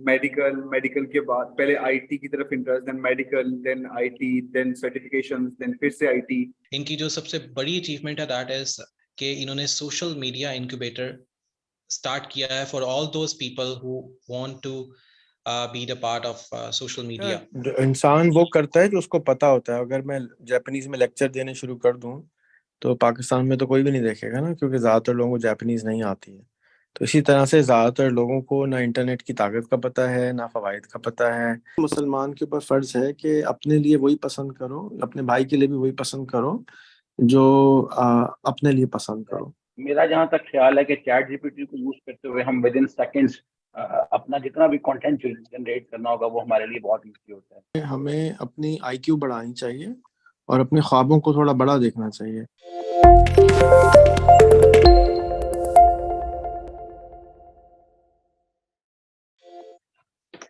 Medical, medical के बाद पहले आईटी की तरफ interest, then medical, then IT, then certifications, then फिर से आईटी। इनकी जो सबसे बड़ी अचीवमेंट है दैट इज कि इन्होंने सोशल मीडिया इंक्यूबेटर स्टार्ट किया है for all those people who want to be the part of social media. इंसान वो करता है जो उसको पता होता है। अगर मैं जापानीज में लेक्चर देने शुरू कर दूं तो पाकिस्तान में तो कोई भी नहीं देखेगा ना, क्योंकि ज्यादातर लोगों को जापानीज नहीं आती है। तो इसी तरह से ज्यादातर लोगों को ना इंटरनेट की ताकत का पता है, ना फवाइद का पता है। मुसलमान के ऊपर फर्ज है कि अपने लिए वही पसंद करो, अपने भाई के लिए भी वही पसंद करो जो अपने लिए पसंद करो। मेरा जहाँ तक ख्याल है कि चैट जीपीटी को यूज करते हुए हम विद इन सेकेंड्स अपना जितना भी कंटेंट जनरेट करना होगा वो हमारे लिए बहुत ईजी होता है। हमें अपनी आईक्यू बढ़ानी चाहिए और अपने ख्वाबों को थोड़ा बड़ा देखना चाहिए।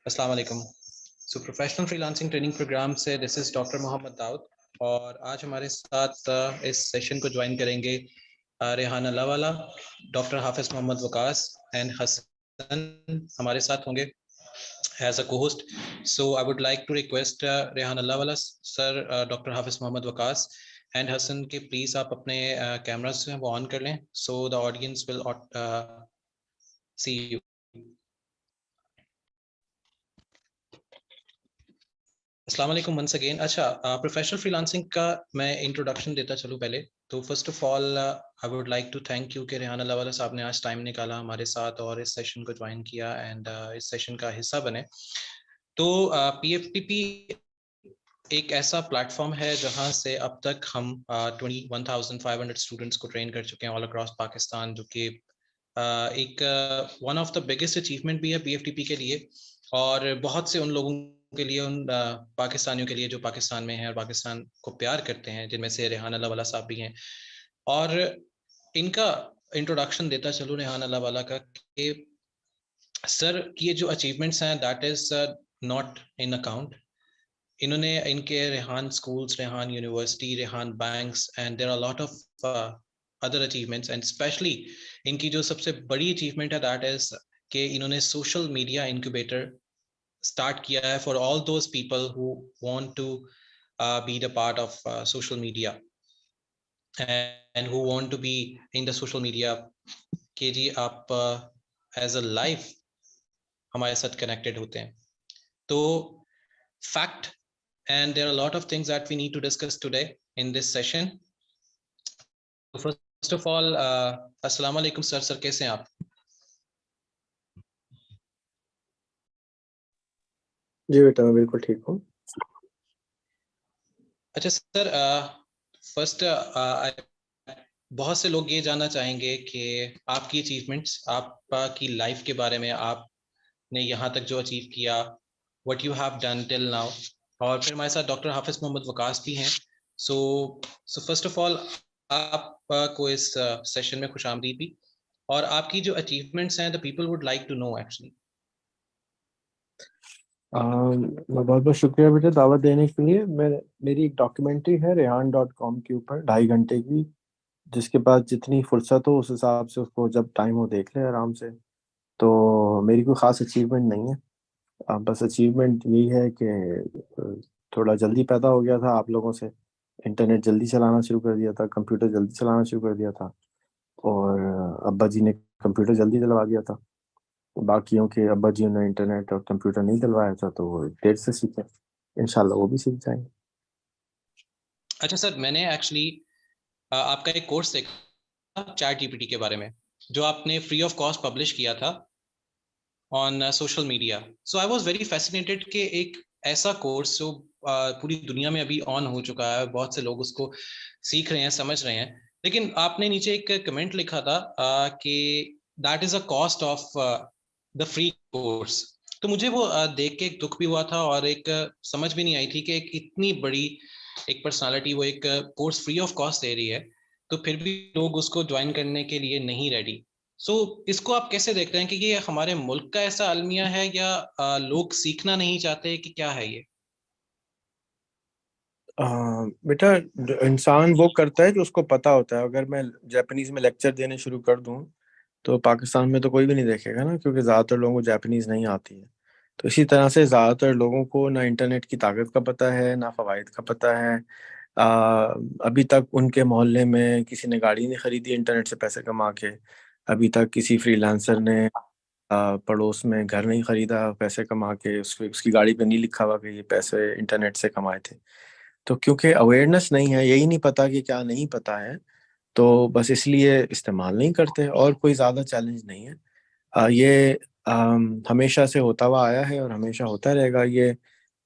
अस्सलाम वालेकुम। So professional freelancing training program से this is doctor Mohammad Daud, और आज हमारे साथ इस सेशन को ज्वाइन करेंगे रेहाना लावाला, डॉक्टर हाफिज मोहम्मद वकास एंड हसन हमारे साथ होंगे as a co-host. So I would like to request Rehan Allawala sir, Dr. Hafiz Mohammad Waqas and Hassan के please आप अपने cameras जो हैं वो on कर लें, so the audience will see you. अस्सलाम वालेकुम once again। अच्छा, प्रोफेशनल फ्रीलांसिंग का मैं इंट्रोडक्शन देता चलूँ पहले। तो first of all I would like to thank you कि रेहाना लावाला साहब ने आज टाइम निकाला हमारे साथ और इस सेशन को ज्वाइन किया एंड इस सेशन का हिस्सा बने। तो PFTP एक ऐसा प्लेटफॉर्म है जहां से अब तक हम 21,500 स्टूडेंट्स को ट्रेन कर चुके हैं ऑल अक्रॉस पाकिस्तान, जो कि एक one of the biggest achievement भी है PFTP के लिए, और बहुत से उन लोगों के लिए, उन पाकिस्तानियों के लिए जो पाकिस्तान में हैं और पाकिस्तान को प्यार करते हैं, जिनमें से रेहाना लावाला साहब भी हैं। और इनका इंट्रोडक्शन देता चलूँ रेहाना लावाला का कि सर ये जो अचीवमेंट्स हैं that is not in account. इन्होंने इनके Rehan schools, Rehan university, Rehan banks and there are lot of other achievements, and specially इनकी जो सबसे बड़ी अचीवमेंट है दैट इज कि इन्होंने सोशल मीडिया इंक्यूबेटर स्टार्ट किया है for all those people who want to be the part of social media and who want to be in the social media, कि जी आप एज अ लाइफ हमारे साथ connected होते हैं। तो fact, and there are a lot of things that we need to discuss today in this session. First of all, assalamu alaikum sir, sir कैसे हैं आप? जी बेटा मैं बिल्कुल ठीक हूँ। अच्छा सर, फर्स्ट बहुत से लोग ये जानना चाहेंगे कि आपकी अचीवमेंट्स, आपकी लाइफ के बारे में, आपने यहाँ तक जो अचीव किया, what you have done till now। और फिर हमारे साथ डॉक्टर हाफिज मोहम्मद वकास भी हैं। सो फर्स्ट ऑफ ऑल आपको इस सेशन में खुशामदीद भी, और आपकी जो अचीवमेंट्स हैं the people would like to know actually. बहुत बहुत शुक्रिया बेटा दावत देने के लिए। मेरी एक डॉक्यूमेंट्री है rehan.com के ऊपर 2.5 घंटे की, जिसके बाद जितनी फुर्सत हो उस हिसाब से उसको जब टाइम हो देख ले आराम से। तो मेरी कोई ख़ास अचीवमेंट नहीं है, बस अचीवमेंट यही है कि थोड़ा जल्दी पैदा हो गया था आप लोगों से, इंटरनेट जल्दी चलाना शुरू कर दिया था, कंप्यूटर जल्दी चलाना शुरू कर दिया था, और अब्बा जी ने कंप्यूटर जल्दी दिलवा दिया था। बाकियों के अब्बा जी ने इंटरनेट और कंप्यूटर नहीं दिलवाया था, तो वो देर से सीखे। इंशाल्लाह वो भी सीख जाएंगे। अच्छा सर, मैंने एक्चुअली आपका एक कोर्स देखा चैट जीपीटी के बारे में, जो आपने फ्री ऑफ कॉस्ट पब्लिश किया था on social media. So I was very fascinated कि एक ऐसा कोर्स जो पूरी दुनिया में अभी ऑन हो चुका है, बहुत से लोग उसको सीख रहे हैं, समझ रहे हैं, लेकिन आपने नीचे एक कमेंट लिखा था कि that is a cost of the free course. तो मुझे वो देख के एक दुख भी हुआ था और एक समझ भी नहीं आई थी कि एक इतनी बड़ी एक पर्सनालिटी वो एक कोर्स फ्री ऑफ कॉस्ट दे रही है, तो फिर भी लोग उसको ज्वाइन करने के लिए नहीं रेडी। सो इसको आप कैसे देखते हैं कि ये हमारे मुल्क का ऐसा अलमिया है या लोग सीखना नहीं चाहते, कि क्या है ये? बेटा इंसान वो करता है जो उसको पता होता है। अगर मैं जापानीज में लेक्चर देने शुरू कर दूं तो पाकिस्तान में तो कोई भी नहीं देखेगा ना, क्योंकि ज़्यादातर लोगों को जापानीज नहीं आती है। तो इसी तरह से ज़्यादातर लोगों को ना इंटरनेट की ताकत का पता है, ना फ़वाइद का पता है। अभी तक उनके मोहल्ले में किसी ने गाड़ी नहीं खरीदी इंटरनेट से पैसे कमा के, अभी तक किसी फ्रीलांसर ने पड़ोस में घर नहीं खरीदा पैसे कमा के, उसकी गाड़ी पे नहीं लिखा हुआ कि ये पैसे इंटरनेट से कमाए थे। तो क्योंकि अवेयरनेस नहीं है, यही नहीं पता कि क्या नहीं पता है, तो बस इसलिए इस्तेमाल नहीं करते, और कोई ज़्यादा चैलेंज नहीं है। ये हमेशा से होता हुआ आया है और हमेशा होता रहेगा। ये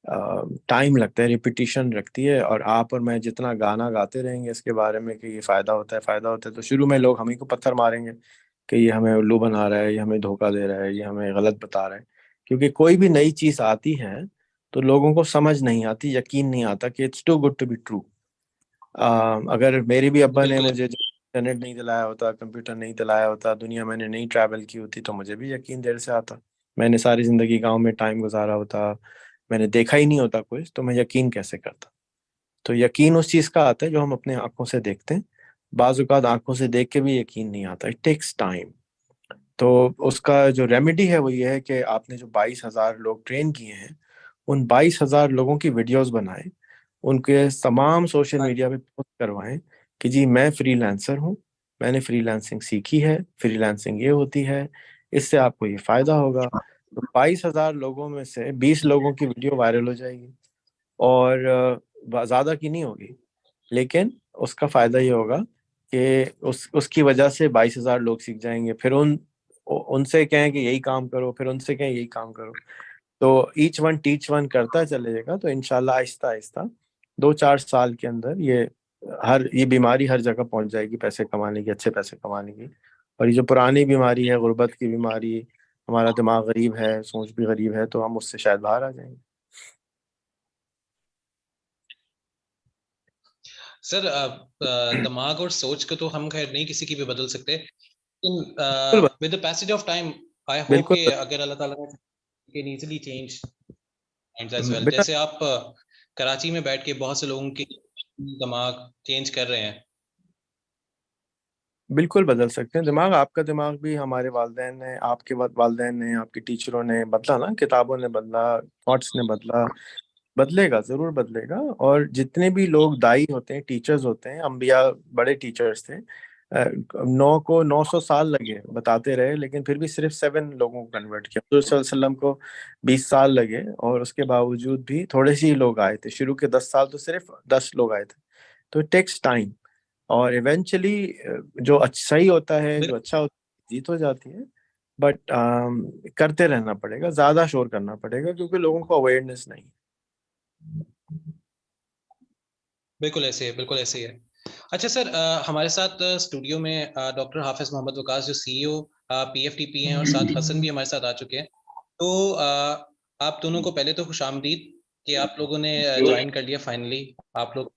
टाइम लगता है, रिपीटिशन रखती है, और आप और मैं जितना गाना गाते रहेंगे इसके बारे में कि ये फ़ायदा होता है, फ़ायदा होता है, तो शुरू में लोग हम ही को पत्थर मारेंगे कि ये हमें उल्लू बना रहा है, ये हमें धोखा दे रहा है, ये हमें गलत बता रहा है। क्योंकि कोई भी नई चीज़ आती है तो लोगों को समझ नहीं आती, यकीन नहीं आता कि it's too good to be true. अगर मेरे भी अब्बा ने बिल्कुल मुझे इंटरनेट नहीं दिलाया होता, कंप्यूटर नहीं दिलाया होता, दुनिया मैंने नहीं ट्रैवल की होती, तो मुझे भी यकीन देर से आता। मैंने सारी ज़िंदगी गांव में टाइम गुजारा होता, मैंने देखा ही नहीं होता कुछ, तो मैं यकीन कैसे करता। तो यकीन उस चीज़ का आता है जो हम अपने आंखों से देखते हैं। बाज़ औक़ात आंखों से देख के भी यकीन नहीं आता, इट टेक्स टाइम। तो उसका जो रेमेडी है वो ये है कि आपने जो 22,000 लोग ट्रेन किए हैं, उन 22,000 लोगों की वीडियोस बनाएं, उनके तमाम सोशल मीडिया पे पोस्ट करवाएं कि जी मैं फ्रीलांसर हूँ, मैंने फ्रीलांसिंग सीखी है, फ्रीलांसिंग ये होती है, इससे आपको ये फ़ायदा होगा। तो 22,000 लोगों में से 20 लोगों की वीडियो वायरल हो जाएगी, और ज़्यादा की नहीं होगी, लेकिन उसका फ़ायदा ये होगा कि उसकी वजह से 22,000 लोग सीख जाएंगे। फिर उनसे कहें कि यही काम करो, फिर उनसे कहें यही काम करो, तो ईच वन टीच वन करता चलेगा। तो इंशाल्लाह आहिस्ता आहिस्ता 2-4 साल के अंदर ये बीमारी हर जगह पहुंच जाएगी, पैसे कमाने की, अच्छे पैसे कमाने की। और ये जो पुरानी बीमारी है, गुर्बत की बीमारी, हमारा दिमाग गरीब है, सोच भी गरीब है, तो हम उससे शायद बाहर आ जाएंगे। सर, दिमाग और सोच को तो हम खैर नहीं किसी की भी बदल सकते, बिल्कुल लेकिन with the passage of time I hope बिल्कुल कि अगर अल्लाह ताला can easily change minds as well. बेटा, जैसे आप कराची में बैठ के बहुत से लोगों के दिमाग चेंज कर रहे हैं। बिल्कुल बदल सकते हैं दिमाग। आपका दिमाग भी हमारे वालिदैन ने, आपके वालिदैन ने, आपके टीचरों ने बदला ना, किताबों ने बदला, थॉट्स ने बदला, बदलेगा, जरूर बदलेगा। और जितने भी लोग दाई होते हैं, टीचर्स होते हैं, अंबिया बड़े टीचर्स थे, 900 साल लगे बताते रहे, लेकिन फिर भी सिर्फ 7 लोगों को कन्वर्ट किया। हज़रत सल्लल्लाहु अलैहि वसल्लम को 20 साल लगे, और उसके बावजूद भी थोड़े से ही लोग आए थे। शुरू के 10 साल तो सिर्फ 10 लोग आए थे। तो इट टेक्स टाइम, और इवेंचुअली जो अच्छा ही होता है, जो अच्छा होता है, जीत हो जाती है। बट करते रहना पड़ेगा, ज्यादा शोर करना पड़ेगा, क्योंकि लोगों को अवेयरनेस नहीं है। बिल्कुल ऐसे है, बिल्कुल ऐसे ही है। अच्छा सर, हमारे साथ स्टूडियो में डॉक्टर हाफिज मोहम्मद वकास जो सीईओ पीएफटीपी हैं, और साथ हसन भी हमारे साथ आ चुके हैं। तो आप दोनों को पहले तो खुशामदीद कि आप लोगों ने ज्वाइन कर लिया फाइनली। आप लोग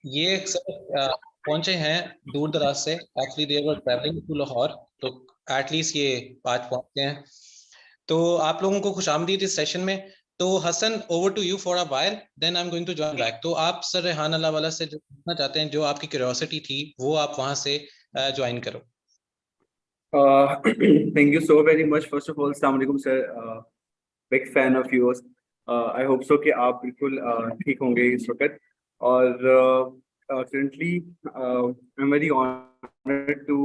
ये सर पहुंचे हैं दूर दराज से, actually they were travelling to Lahore, तो एटलीस्ट ये आज पहुंचते हैं। तो आप लोगों को खुशामदीद इस सेशन में। तो Hasan, over to you for a while, then I am going to join back. तो आप सर रेहान अल्लाह वाला से जो पूछना चाहते हैं, जो आपकी क्यूरियोसिटी थी, वो आप वहां से ज्वाइन करो। Thank you so very much. First of all, Assalamu alaikum sir. Big fan of yours. I hope so कि आप बिल्कुल ठीक होंगे इस वक्त। और currently I'm very honored to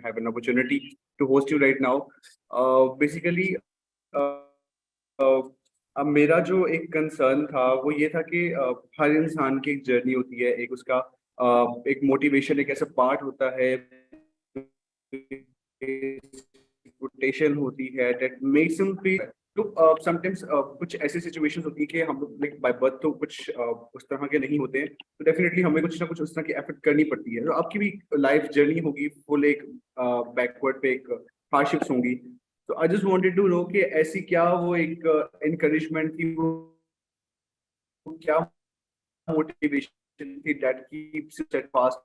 have an opportunity to host you right now. Basically अब मेरा जो एक कंसर्न था वो ये था कि हर इंसान की एक जर्नी होती है, एक उसका एक मोटिवेशन एक ऐसा पार्ट होता है, रेपुटेशन होती है that makes him feel। तो समटाइम्स कुछ ऐसी सिचुएशंस होती है कि हम लोग लाइक बाय बर्थ तो कुछ उस तरह के नहीं होते हैं, तो डेफिनेटली हमें कुछ ना कुछ उस तरह की एफर्ट करनी पड़ती है। तो आपकी भी लाइफ जर्नी होगी फुल एक बैकवर्ड पे, एक हार्डशिप्स होंगी। तो I just wanted to know कि ऐसी क्या वो एक एनकरेजमेंट थी, वो क्या मोटिवेशन थी that keeps you steadfast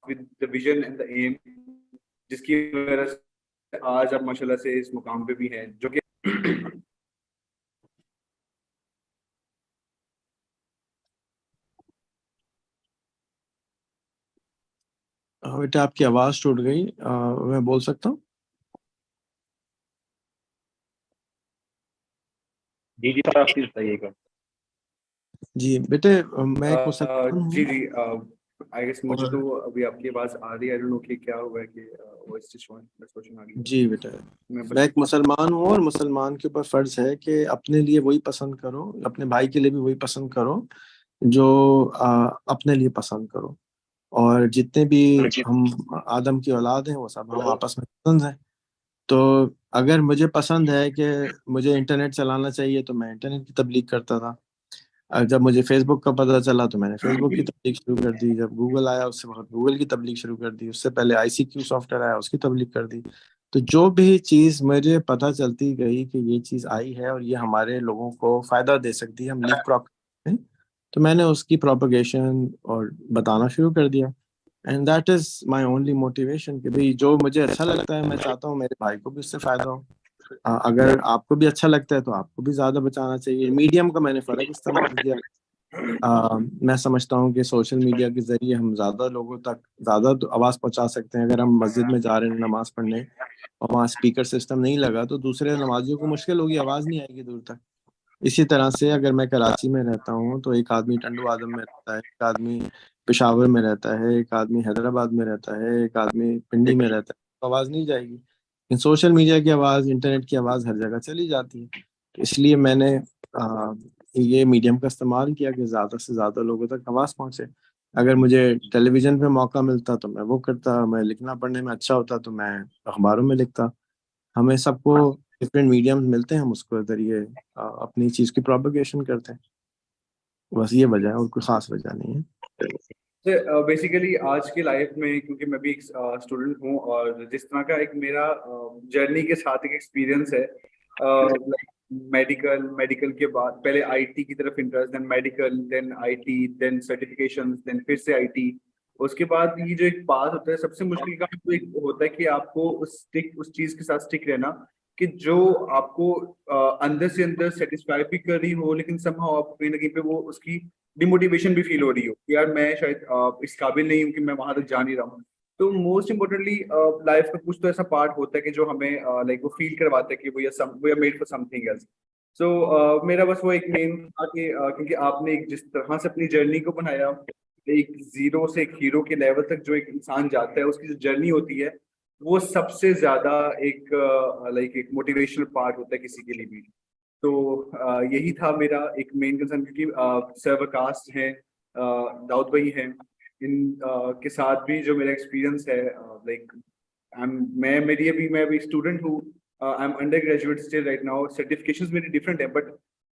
with the vision and the aim, जिसकी वजह से आज आप माशाल्लाह से इस मुकाम पे भी हैं, जो कि बेटा आपकी आवाज टूट गई, मैं बोल सकता हूँ? जी जी सर, आप प्लीज बताइएगा। जी बेटे, मैं एक मुसलमान जी हूँ जी, आई गेस मुझे और तो अभी आपकी आवाज आ रही है, आई डोंट नो कि क्या हुआ है कि वॉइस डिस्टॉर्शन आ गई है। जी बेटे, मैं मैं एक मुसलमान हूँ और मुसलमान के ऊपर फर्ज है कि अपने लिए वही पसंद करो, अपने भाई के लिए भी वही पसंद करो जो अपने लिए पसंद करो। और जितने भी हम आदम की औलाद हैं वो सब हम आपस में पसंद हैं। तो अगर मुझे पसंद है कि मुझे इंटरनेट चलाना चाहिए तो मैं इंटरनेट की तबलीग करता था। जब मुझे फेसबुक का पता चला तो मैंने फेसबुक की तबलीग शुरू कर दी। जब गूगल आया उससे वक्त गूगल की तबलीग शुरू कर दी। उससे पहले आईसीक्यू सॉफ्टवेयर आया उसकी तबलीग कर दी। तो जो भी चीज़ मुझे पता चलती गई कि ये चीज़ आई है और ये हमारे लोगों को फ़ायदा दे सकती है, हम लीव प्रॉप हैं, तो मैंने उसकी प्रोपगेशन और बताना शुरू कर दिया। And that is my only motivation कि भाई जो मुझे अच्छा लगता है मैं चाहता हूँ मेरे भाई को भी उससे फ़ायदा हो। अगर आपको भी अच्छा लगता है तो आपको भी ज़्यादा बचाना चाहिए। मीडियम का मैंने फ़र्क इस्तेमाल किया। मैं समझता हूँ कि सोशल मीडिया के ज़रिए हम ज़्यादा लोगों तक ज़्यादा तो आवाज़ पहुँचा सकते हैं। अगर हम मस्जिद में जा रहे हैं नमाज़ पढ़ने और वहाँ स्पीकर सिस्टम नहीं लगा तो दूसरे नमाजियों को मुश्किल होगी, आवाज़ नहीं आएगी दूर तक। इसी तरह से अगर मैं कराची में रहता हूँ तो एक आदमी टंडू आदम में रहता है, एक आदमी पेशावर में रहता है, एक आदमी हैदराबाद में रहता है, एक आदमी पिंडी में रहता है, तो आवाज़ नहीं जाएगी। लेकिन सोशल मीडिया की आवाज़, इंटरनेट की आवाज़ हर जगह चली जाती है। तो इसलिए मैंने ये मीडियम का इस्तेमाल किया कि ज़्यादा से ज़्यादा लोगों तक आवाज़ पहुँचे। अगर मुझे टेलीविज़न पे मौका मिलता तो मैं वो करता, मैं लिखना पढ़ने में अच्छा होता तो मैं अखबारों में लिखता। हमें सबको डिफरेंट मीडियम्स मिलते हैं, हम उसके ज़रिए अपनी चीज़ की प्रोपगेशन करते हैं। बस ये वजह है और कोई ख़ास वजह नहीं है। बेसिकली आज की लाइफ में, क्योंकि मैं भी एक स्टूडेंट हूँ और जिस तरह का एक मेरा जर्नी के साथ एक एक्सपीरियंस है, मेडिकल मेडिकल के बाद पहले आईटी की तरफ interest, then medical, then IT, then certifications, then फिर से आईटी। उसके बाद ये जो एक पास होता है, सबसे मुश्किल काम तो एक होता है कि आपको उस चीज के साथ स्टिक रहना कि जो आपको अंदर से अंदर सेटिस्फाई भी कर रही हो, लेकिन समहाउ आपको कहीं ना कहीं पे वो उसकी डिमोटिवेशन भी फील हो रही हो कि यार मैं शायद इस काबिल नहीं हूँ कि मैं वहां तक जा नहीं रहा हूँ। तो मोस्ट इम्पोर्टेंटली लाइफ का कुछ तो ऐसा पार्ट होता है कि जो हमें लाइक वो फील करवाता है कि we are made for something else. So मेरा बस वो एक मेन था कि क्योंकि आपने एक जिस तरह से अपनी जर्नी को बनाया, एक जीरो से एक हीरो के लेवल तक जो एक इंसान जाता है उसकी जो जर्नी होती है, वो सबसे ज्यादा एक लाइक एक मोटिवेशनल पार्ट होता है किसी के लिए भी। तो यही था मेरा एक मेन कंसर्न, क्योंकि सर्वर कास्ट है, दाऊद भाई हैं, इन के साथ भी जो मेरा एक्सपीरियंस है, लाइक मैं अभी स्टूडेंट हूँ, I am under graduate still right now. Certifications मेरी डिफरेंट है, बट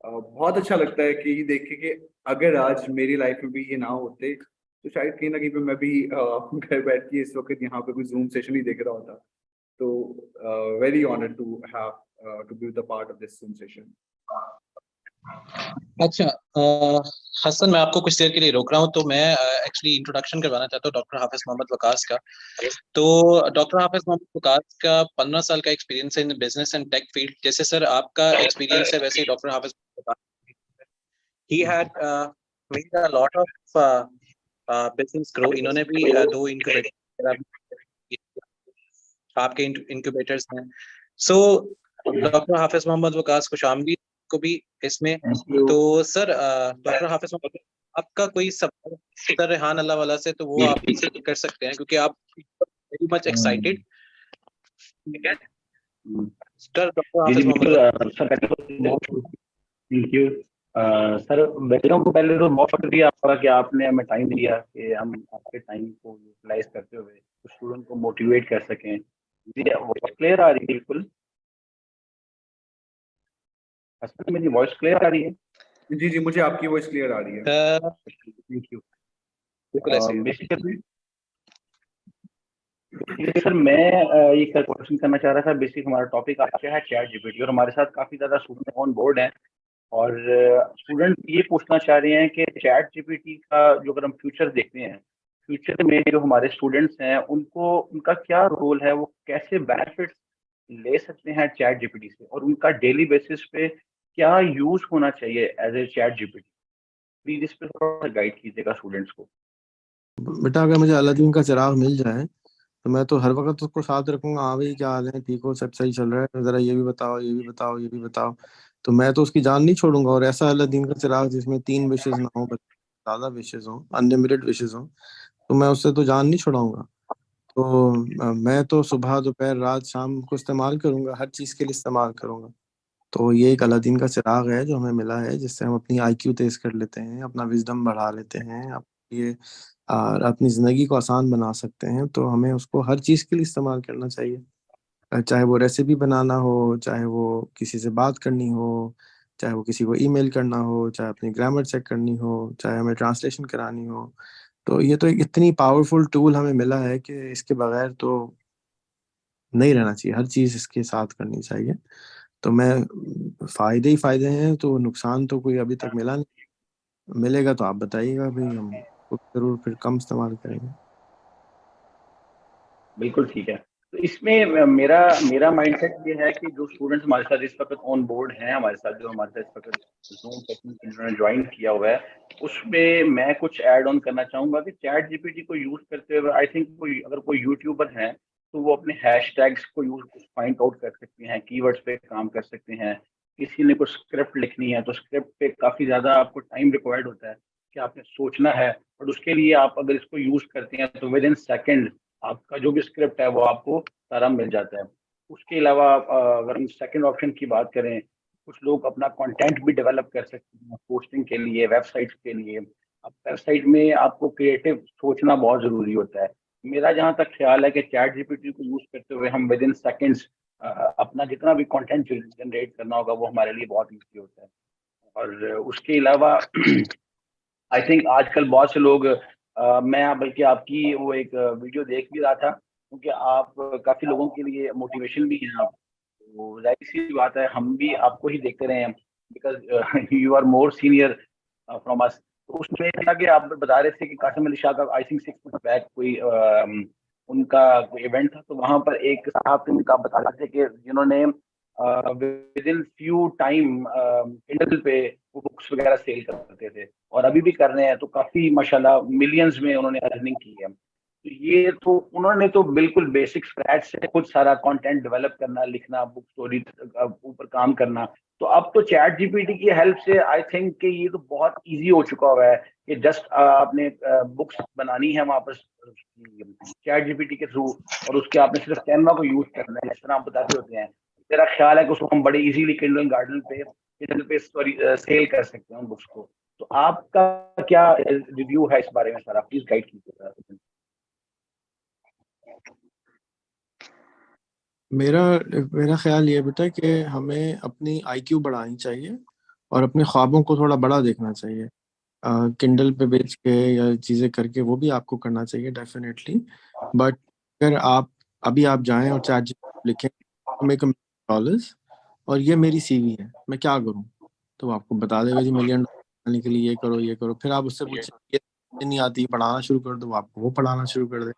बहुत अच्छा लगता है कि ये देख के कि अगर आज मेरी लाइफ में भी ये ना होते तो शायद कहीं ना कहीं पे मैं भी घर बैठ के इस वक्त यहाँ पे कोई जूम सेशन ही देख रहा होता। तो very honoured to have to be the part of this Zoom session. अच्छा, हसन, मैं आपको कुछ देर के लिए रोक रहा हूँ। तो मैं एक्चुअली इंट्रोडक्शन करवाना चाहता हूँ डॉक्टर हाफिज मोहम्मद वकास का। तो डॉक्टर हाफिज मोहम्मद वकास का 15 साल का एक्सपीरियंस है in business and tech field. जैसे सर आपका एक्सपीरियंस है वैसे ही doctor Hafiz he had made a lot of business grow. इन्होंने भी 2 इनक्यूबेटर आपके इनक्यूबेटर्स हैं। सो डॉक्टर हाफिज मोहम्मद वकास खुशामदीद को भी इसमें। तो सर डॉक्टर हाफिज मोहम्मद, आपका कोई सवाल सर रेहान अल्लाह वाला से तो वो आप से कर सकते हैं क्योंकि आप वेरी मच एक्साइटेड। ठीक है सर, डॉक्टर जी जी हाफिज मोहम्मद बिल्कुल sir, thank you sir. Welcome को पहले तो बहुत शुक्रिया आपका कि आपने हमें टाइम दिया कि हम आपके टाइम को यूटिलाइज करते हुए कुछ स्टूडेंट को मोटिवेट कर सकें। जी वॉइस क्लियर आ रही है? बिल्कुल हसन, मेरी वॉइस क्लियर आ रही है? जी जी, मुझे आपकी वॉइस क्लियर आ रही है। Thank you. बिल्कुल ऐसे ही। बेसिकली सर मैं ये क्वेश्चन करना चाह रहा था। बेसिक हमारा टॉपिक आज का है चैट जीपीटी, और हमारे साथ काफी ज्यादा स्टूडेंट ऑन बोर्ड हैं। और स्टूडेंट ये पूछना चाह रहे हैं कि चैट जीपीटी का जो अगर हम फ्यूचर देखते हैं, फ्यूचर में जो हमारे स्टूडेंट्स हैं उनको उनका क्या रोल है, वो कैसे बेनिफिट्स ले सकते हैं चैट जीपीटी से, और उनका डेली बेसिस पे क्या यूज होना चाहिए as a ChatGPT. Please इस पे थोड़ा सा गाइड कीजिएगा स्टूडेंट्स को। बेटा अगर मुझे अलादीन का चिराग मिल जाए तो मैं तो हर वक्त उसको साथ रखूंगा। हाँ भाई क्या हाल है, ठीक हो, सब सही चल रहा है, जरा ये भी बताओ, ये भी बताओ, ये भी बताओ। तो मैं तो उसकी जान नहीं छोड़ूंगा। और ऐसा अलादीन का चिराग जिसमें 3 विशेष ना हो, ज्यादा विशेष हो, अनलिमिटेड विशेष हो, तो मैं उससे तो जान नहीं छुड़ाऊंगा। तो मैं तो सुबह दोपहर रात शाम को इस्तेमाल करूंगा, हर चीज के लिए इस्तेमाल करूंगा। तो ये एक अलादीन का चिराग है जो हमें मिला है, जिससे हम अपनी आईक्यू तेज कर लेते हैं, अपना विजडम बढ़ा लेते हैं, ये अपनी जिंदगी को आसान बना सकते हैं। तो हमें उसको हर चीज के लिए इस्तेमाल करना चाहिए। चाहे वो रेसिपी बनाना हो, चाहे वो किसी से बात करनी हो, चाहे वो किसी को ईमेल करना हो, चाहे अपनी ग्रामर चेक करनी हो, चाहे हमें ट्रांसलेशन करानी हो। तो ये तो एक इतनी पावरफुल टूल हमें मिला है कि इसके बगैर तो नहीं रहना चाहिए, हर चीज इसके साथ करनी चाहिए। तो मैं फायदे ही फायदे हैं, तो नुकसान तो कोई अभी तक मिला नहीं। मिलेगा तो आप बताइएगा भाई, हम जरूर फिर कम इस्तेमाल करेंगे। बिल्कुल ठीक है। तो इसमें मेरा मेरा माइंडसेट ये है कि जो स्टूडेंट्स हमारे साथ इस वक्त ऑन बोर्ड हैं, हमारे साथ जो हमारे साथ इस वक्त जूम सेशन जिन्होंने ज्वाइन किया हुआ है, उसमें मैं कुछ ऐड ऑन करना चाहूंगा कि चैट जीपीटी को यूज करते हुए आई थिंक अगर कोई यूट्यूबर है तो वो अपने हैशटैग्स को यूज फाइंड आउट कर सकते हैं, कीवर्ड्स पे काम कर सकते हैं। किसी ने कुछ स्क्रिप्ट लिखनी है तो स्क्रिप्ट पे काफी ज्यादा आपको टाइम रिक्वायर्ड होता है कि आपने सोचना है, और उसके लिए आप अगर इसको यूज करते हैं तो विद इन सेकेंड आपका जो भी स्क्रिप्ट है वो आपको सारा मिल जाता है। उसके अलावा अगर हम सेकंड ऑप्शन की बात करें, कुछ लोग अपना कंटेंट भी डेवलप कर सकते हैं पोस्टिंग के लिए, वेबसाइट्स के लिए। अब वेबसाइट में आपको क्रिएटिव सोचना बहुत जरूरी होता है। मेरा जहाँ तक ख्याल है कि चैट जीपीटी को यूज करते हुए हम विद इन सेकेंड्स अपना जितना भी कंटेंट जनरेट करना होगा वो हमारे लिए बहुत ईजी होता है। और उसके अलावा आई थिंक आजकल बहुत से लोग मैं बल्कि आपकी वो एक वीडियो देख भी रहा था, क्योंकि आप काफी लोगों के लिए मोटिवेशन भी हैं आप। तो जाहिर सी बात है हम भी आपको ही देखते रहे हैं, because you are more senior from us. तो उसमें था कि आप बता रहे थे कि कासिम अली शाह का आई थिंक 6 मंथ बैक कोई उनका कोई इवेंट था, तो वहां पर एक साहब थे उनका बता रहे थे कि जिन्होंने with in few time Kindle पे वो बुक्स वगैरह सेल करते थे और अभी भी कर रहे हैं, तो काफी माशाल्लाह मिलियंस में उन्होंने अर्निंग की है। तो ये तो उन्होंने तो बिल्कुल बेसिक स्क्रैच से खुद सारा कंटेंट डेवलप करना, लिखना, बुक स्टोरी ऊपर काम करना। तो अब तो चैट जीपीटी की हेल्प से आई थिंक कि ये तो बहुत इजी हो चुका हुआ है कि जस्ट आपने बुक्स बनानी है वहां पर चैट जीपीटी के थ्रू, और उसके आपने सिर्फ कैनवा को यूज करना है जिस तरह आप बताते होते हैं। मेरा ख्याल है कि उसको हम बड़े इजीली किंडल पे सॉरी सेल कर सकते हैं उन बुक्स को। तो आपका क्या रिव्यू है इस बारे में सर? आप प्लीज गाइड कीजिए। मेरा मेरा ख्याल ये बेटा कि हमें अपनी आईक्यू बढ़ानी चाहिए और अपने ख्वाबों को थोड़ा बड़ा देखना चाहिए। किंडल पे बेच के या चीज़ें करके वो भी आपको करना चाहिए डेफिनेटली। बट अगर आप जाएं और चैट लिखें मेक $1 million और ये मेरी सीवी है, मैं क्या करूं, तो वो आपको बता देगा जी $1 million के लिए ये करो ये करो। फिर आप उससे पूछे ये नहीं आती, पढ़ाना शुरू कर दो, वो आपको वो पढ़ाना शुरू कर दे।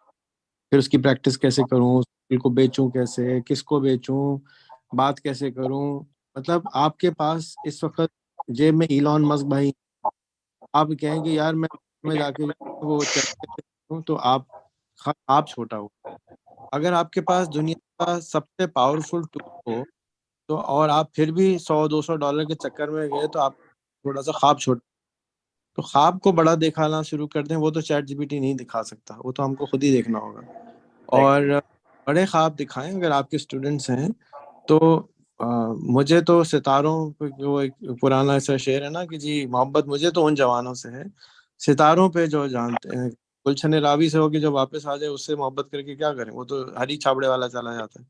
फिर उसकी प्रैक्टिस कैसे करूं, स्किल को बेचूं कैसे, किसको बेचूं, बात कैसे करूं। मतलब आपके पास इस वक्त जेब में इलॉन मस्क भाई, आप कहें कि यार मैं जाके जो वो चैट हूँ, तो आप छोटा हो। अगर आपके पास दुनिया का सबसे पावरफुल टूल हो तो, और आप फिर भी $100-200 के चक्कर में गए, तो आप थोड़ा सा ख्वाब छोटा। तो ख्वाब को बड़ा दिखाना शुरू कर दें, वो तो चैट जीपीटी नहीं दिखा सकता, वो तो हमको खुद ही देखना होगा। और बड़े ख्वाब दिखाएं अगर आपके स्टूडेंट्स हैं तो। मुझे तो सितारों पे, जो एक पुराना ऐसा शेर है ना कि जी मोहब्बत मुझे तो उन जवानों से है, सितारों पे जो जानते हैं। गुलशन रावी से होगी जो वापस आ जाए, उससे मोहब्बत करके क्या करें, वो तो हरी छाबड़े वाला चला जाता है।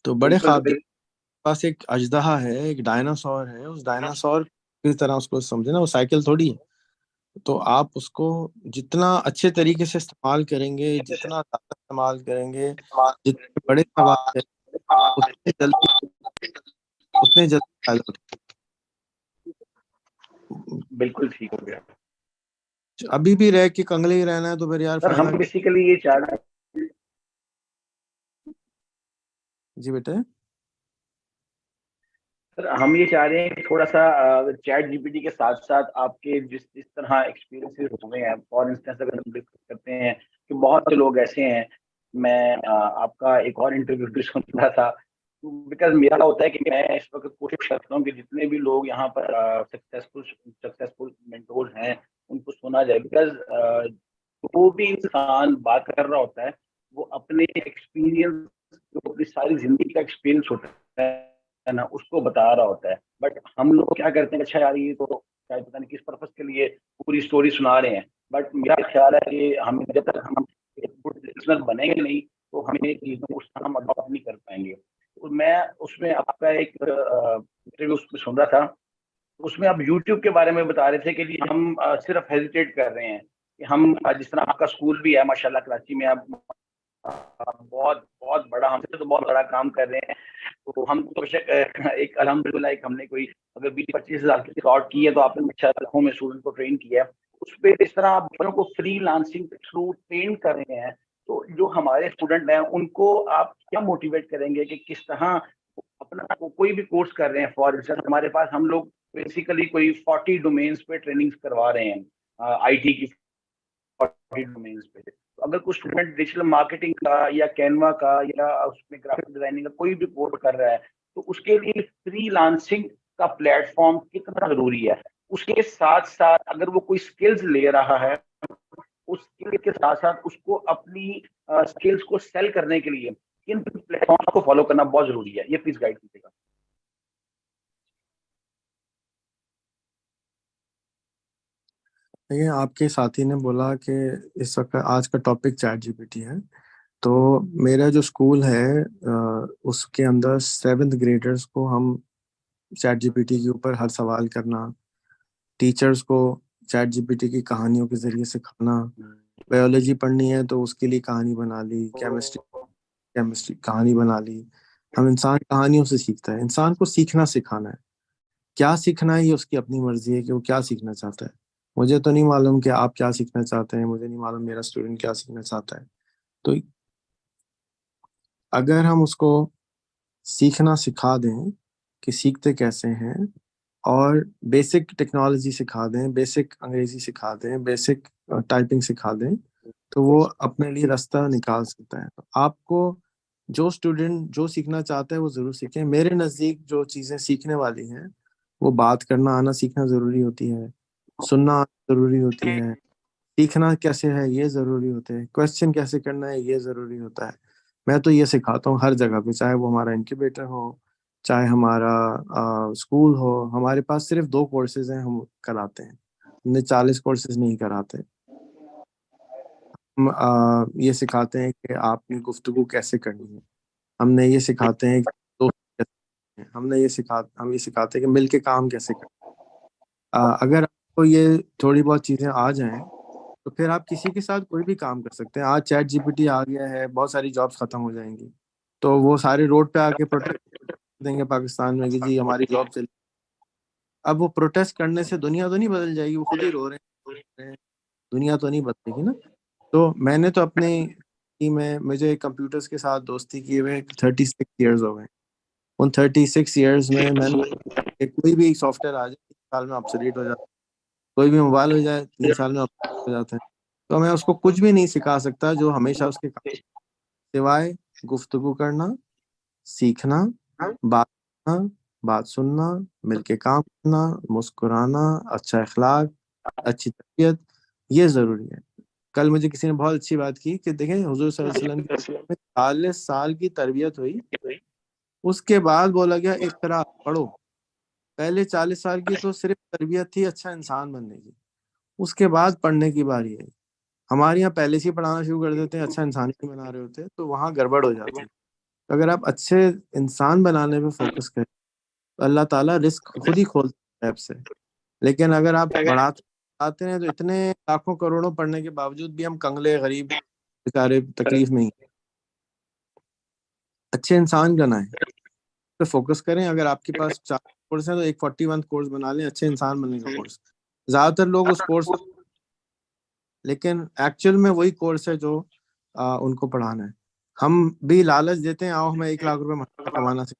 तो बड़े बिल्कुल ख्वाब पास एक अजदहा है, एक डायनासोर है, उस डायनासोर की तरह उसको समझे ना, वो साइकिल थोड़ी है। तो आप उसको जितना अच्छे तरीके से इस्तेमाल करेंगे, जितना ज्यादा इस्तेमाल करेंगे, जितने बड़े सवाल है, उतने जल्दी फायदा उठाएंगे। बिल्कुल ठीक हो गया अभी भी रह के कंगले ही रहना है तो फिर यार सर। फायदा हम क्या। बेसिकली ये चाह रहे हैं जी बेटे। सर, हम ये चाह रहे हैं कि थोड़ा सा चैट जीपीटी के साथ साथ आपके जिस जिस तरह एक्सपीरियंसेस हुए हैं, फॉर इंस्टेंस अगर हम डिस्कस करते हैं कि बहुत से लोग ऐसे हैं। मैं आपका एक और इंटरव्यू भी सुन रहा था बिकॉज मेरा होता है कि मैं इस वक्त कोशिश करता हूँ कि जितने भी लोग यहाँ पर सक्सेसफुल मेंटोर्स हैं उनको सुना जाए, बिकॉज जो भी इंसान बात कर रहा होता है वो अपने एक्सपीरियंस, जो अपनी सारी जिंदगी का एक्सपीरियंस होता है ना, उसको बता रहा होता है। बट हम लोग क्या करते हैं, अच्छा यार ये तो शायद पता नहीं किस पर्पज के लिए पूरी स्टोरी सुना रहे हैं, बट मेरा ख्याल है कि हम जब तक हम एक गुड लिसनर बनेंगे नहीं तो हमें चीजों को हम अडॉप्ट नहीं कर पाएंगे। तो मैं उसमें आपका एक इंटरव्यू उसमें सुन रहा था, उसमें आप यूट्यूब के बारे में बता रहे थे कि हम सिर्फ हेजिटेट कर रहे हैं कि हम जिस तरह आपका स्कूल भी है माशाल्लाह कराची में, आप बहुत बहुत बड़ा, हमसे तो बहुत बड़ा काम कर रहे हैं। तो हम तो बेशक एक अल्हम्दुलिल्लाह एक हमने कोई अगर 20-25 हज़ार की रिकॉर्ड की है तो आपने 6 लाखों में स्टूडेंट को ट्रेन किया है। उस पे इस तरह आप बच्चों को फ्रीलांसिंग के थ्रू ट्रेन कर रहे हैं, तो जो हमारे स्टूडेंट हैं उनको आप क्या मोटिवेट करेंगे कि किस तरह अपना कोई भी कोर्स कर रहे हैं। फॉर एग्जाम्पल हमारे पास हम लोग बेसिकली कोई 40 डोमेन्स पे ट्रेनिंग्स करवा रहे हैं, आईटी की 40 डोमेन्स पे। तो अगर कुछ स्टूडेंट डिजिटल मार्केटिंग का या कैनवा का या उसमें ग्राफिक डिजाइनिंग का कोई भी कोर्स कर रहा है, तो उसके लिए फ्रीलांसिंग का प्लेटफॉर्म कितना जरूरी है। उसके साथ साथ अगर वो कोई स्किल्स ले रहा है, उस स्किल के साथ साथ उसको अपनी स्किल्स को सेल करने के लिए किन प्लेटफॉर्म को फॉलो करना बहुत जरूरी है, ये प्लीज गाइड कीजिएगा। देखिए, आपके साथी ने बोला कि इस वक्त आज का टॉपिक चैट जीपीटी है। तो मेरा जो स्कूल है उसके अंदर 7th ग्रेडर्स को हम चैट जीपीटी के ऊपर हर सवाल करना, टीचर्स को चैट जीपीटी की कहानियों के जरिए सिखाना, बायोलॉजी पढ़नी है तो उसके लिए कहानी बना ली, केमिस्ट्री कहानी बना ली। हम इंसान कहानियों से सीखता है, इंसान को सीखना सिखाना है। क्या सीखना है ये उसकी अपनी मर्जी है कि वो क्या सीखना चाहता है। मुझे तो नहीं मालूम कि आप क्या सीखना चाहते हैं, मुझे नहीं मालूम मेरा स्टूडेंट क्या सीखना चाहता है। तो अगर हम उसको सीखना सिखा दें कि सीखते कैसे हैं, और बेसिक टेक्नोलॉजी सिखा दें, बेसिक अंग्रेजी सिखा दें, बेसिक टाइपिंग सिखा दें, तो वो अपने लिए रास्ता निकाल सकता है। तो आपको जो स्टूडेंट जो सीखना चाहता है वो जरूर सीखें। मेरे नज़दीक जो चीज़ें सीखने वाली हैं वो बात करना आना सीखना ज़रूरी होती है, सुनना आना ज़रूरी होती है, सीखना कैसे है ये ज़रूरी होते हैं, क्वेश्चन कैसे करना है ये ज़रूरी होता है। मैं तो ये सिखाता हूँ हर जगह पे, चाहे वो हमारा इंक्यूबेटर हो, चाहे हमारा स्कूल हो। हमारे पास सिर्फ 2 कोर्सेज हैं हम कराते हैं, हमने 40 कोर्सेज नहीं कराते। हम ये सिखाते हैं कि आपने गुफ्तगू कैसे करनी है, हमने ये सिखाते हैं कि दोस्त कैसे हैं, हम ये सिखाते हैं कि मिल के काम कैसे करना है। अगर आपको ये थोड़ी बहुत चीज़ें आ जाएं तो फिर आप किसी के साथ कोई भी काम कर सकते हैं। आज चैट जीपीटी आ गया है, बहुत सारी जॉब्स खत्म हो जाएंगी, तो वो सारे रोड पे आके प्रोटेस्ट देंगे पाकिस्तान में कि जी हमारी जॉब चली। अब वो प्रोटेस्ट करने से दुनिया तो नहीं बदल जाएगी, वो खुद ही रो रहे हैं, दुनिया तो नहीं बदलेगी ना। तो मैंने तो अपने टीम में, मुझे कंप्यूटर्स के साथ दोस्ती किए हुए 36 ईयर्स हो गए। उन 36 ईयर्स में मैंने कोई भी सॉफ्टवेयर आ जाए 3 साल में ऑब्सोलीट हो जाता है, कोई भी मोबाइल हो जाए 3 साल में ऑब्सोलीट हो जाता है। तो मैं उसको कुछ भी नहीं सिखा सकता जो हमेशा उसके काम, सिवाय गुफ्तगू करना, सीखना, बात करना, बात सुनना, मिलके काम करना, मुस्कुराना, अच्छा अखलाक, अच्छी तरबियत, ये जरूरी है। कल मुझे किसी ने बहुत अच्छी बात की कि देखें हुजूर सल्लल्लाहु अलैहि वसल्लम की 40 साल की तरबियत हुई, उसके बाद बोला गया इक़रा पढ़ो। पहले 40 साल की तो सिर्फ तरबियत थी अच्छा इंसान बनने की, उसके बाद पढ़ने की बारी है। हमारे यहाँ पहले से ही पढ़ाना शुरू कर देते हैं, अच्छा इंसान नहीं बना रहे होते, तो वहाँ गड़बड़ हो जाती है। तो अगर आप अच्छे इंसान बनाने पे फोकस करें तो अल्लाह ताला रिस्क खुद ही खोलता है ऐप से। लेकिन अगर आप बढ़ाते आते हैं तो इतने लाखों करोड़ों पढ़ने के बावजूद भी हम कंगले गरीब बेचारे तकलीफ में ही। अच्छे इंसान बनाएं पे फोकस करें। अगर आपके पास 4 कोर्स हैं तो एक 41 कोर्स बना लें, अच्छे इंसान बनने का कोर्स। ज्यादातर लोग उस कोर्स, लेकिन एक्चुअल में वही कोर्स है जो उनको पढ़ाना है। हम भी लालच देते हैं, आओ हमें 1 लाख रुपए महीना कमाना सीख।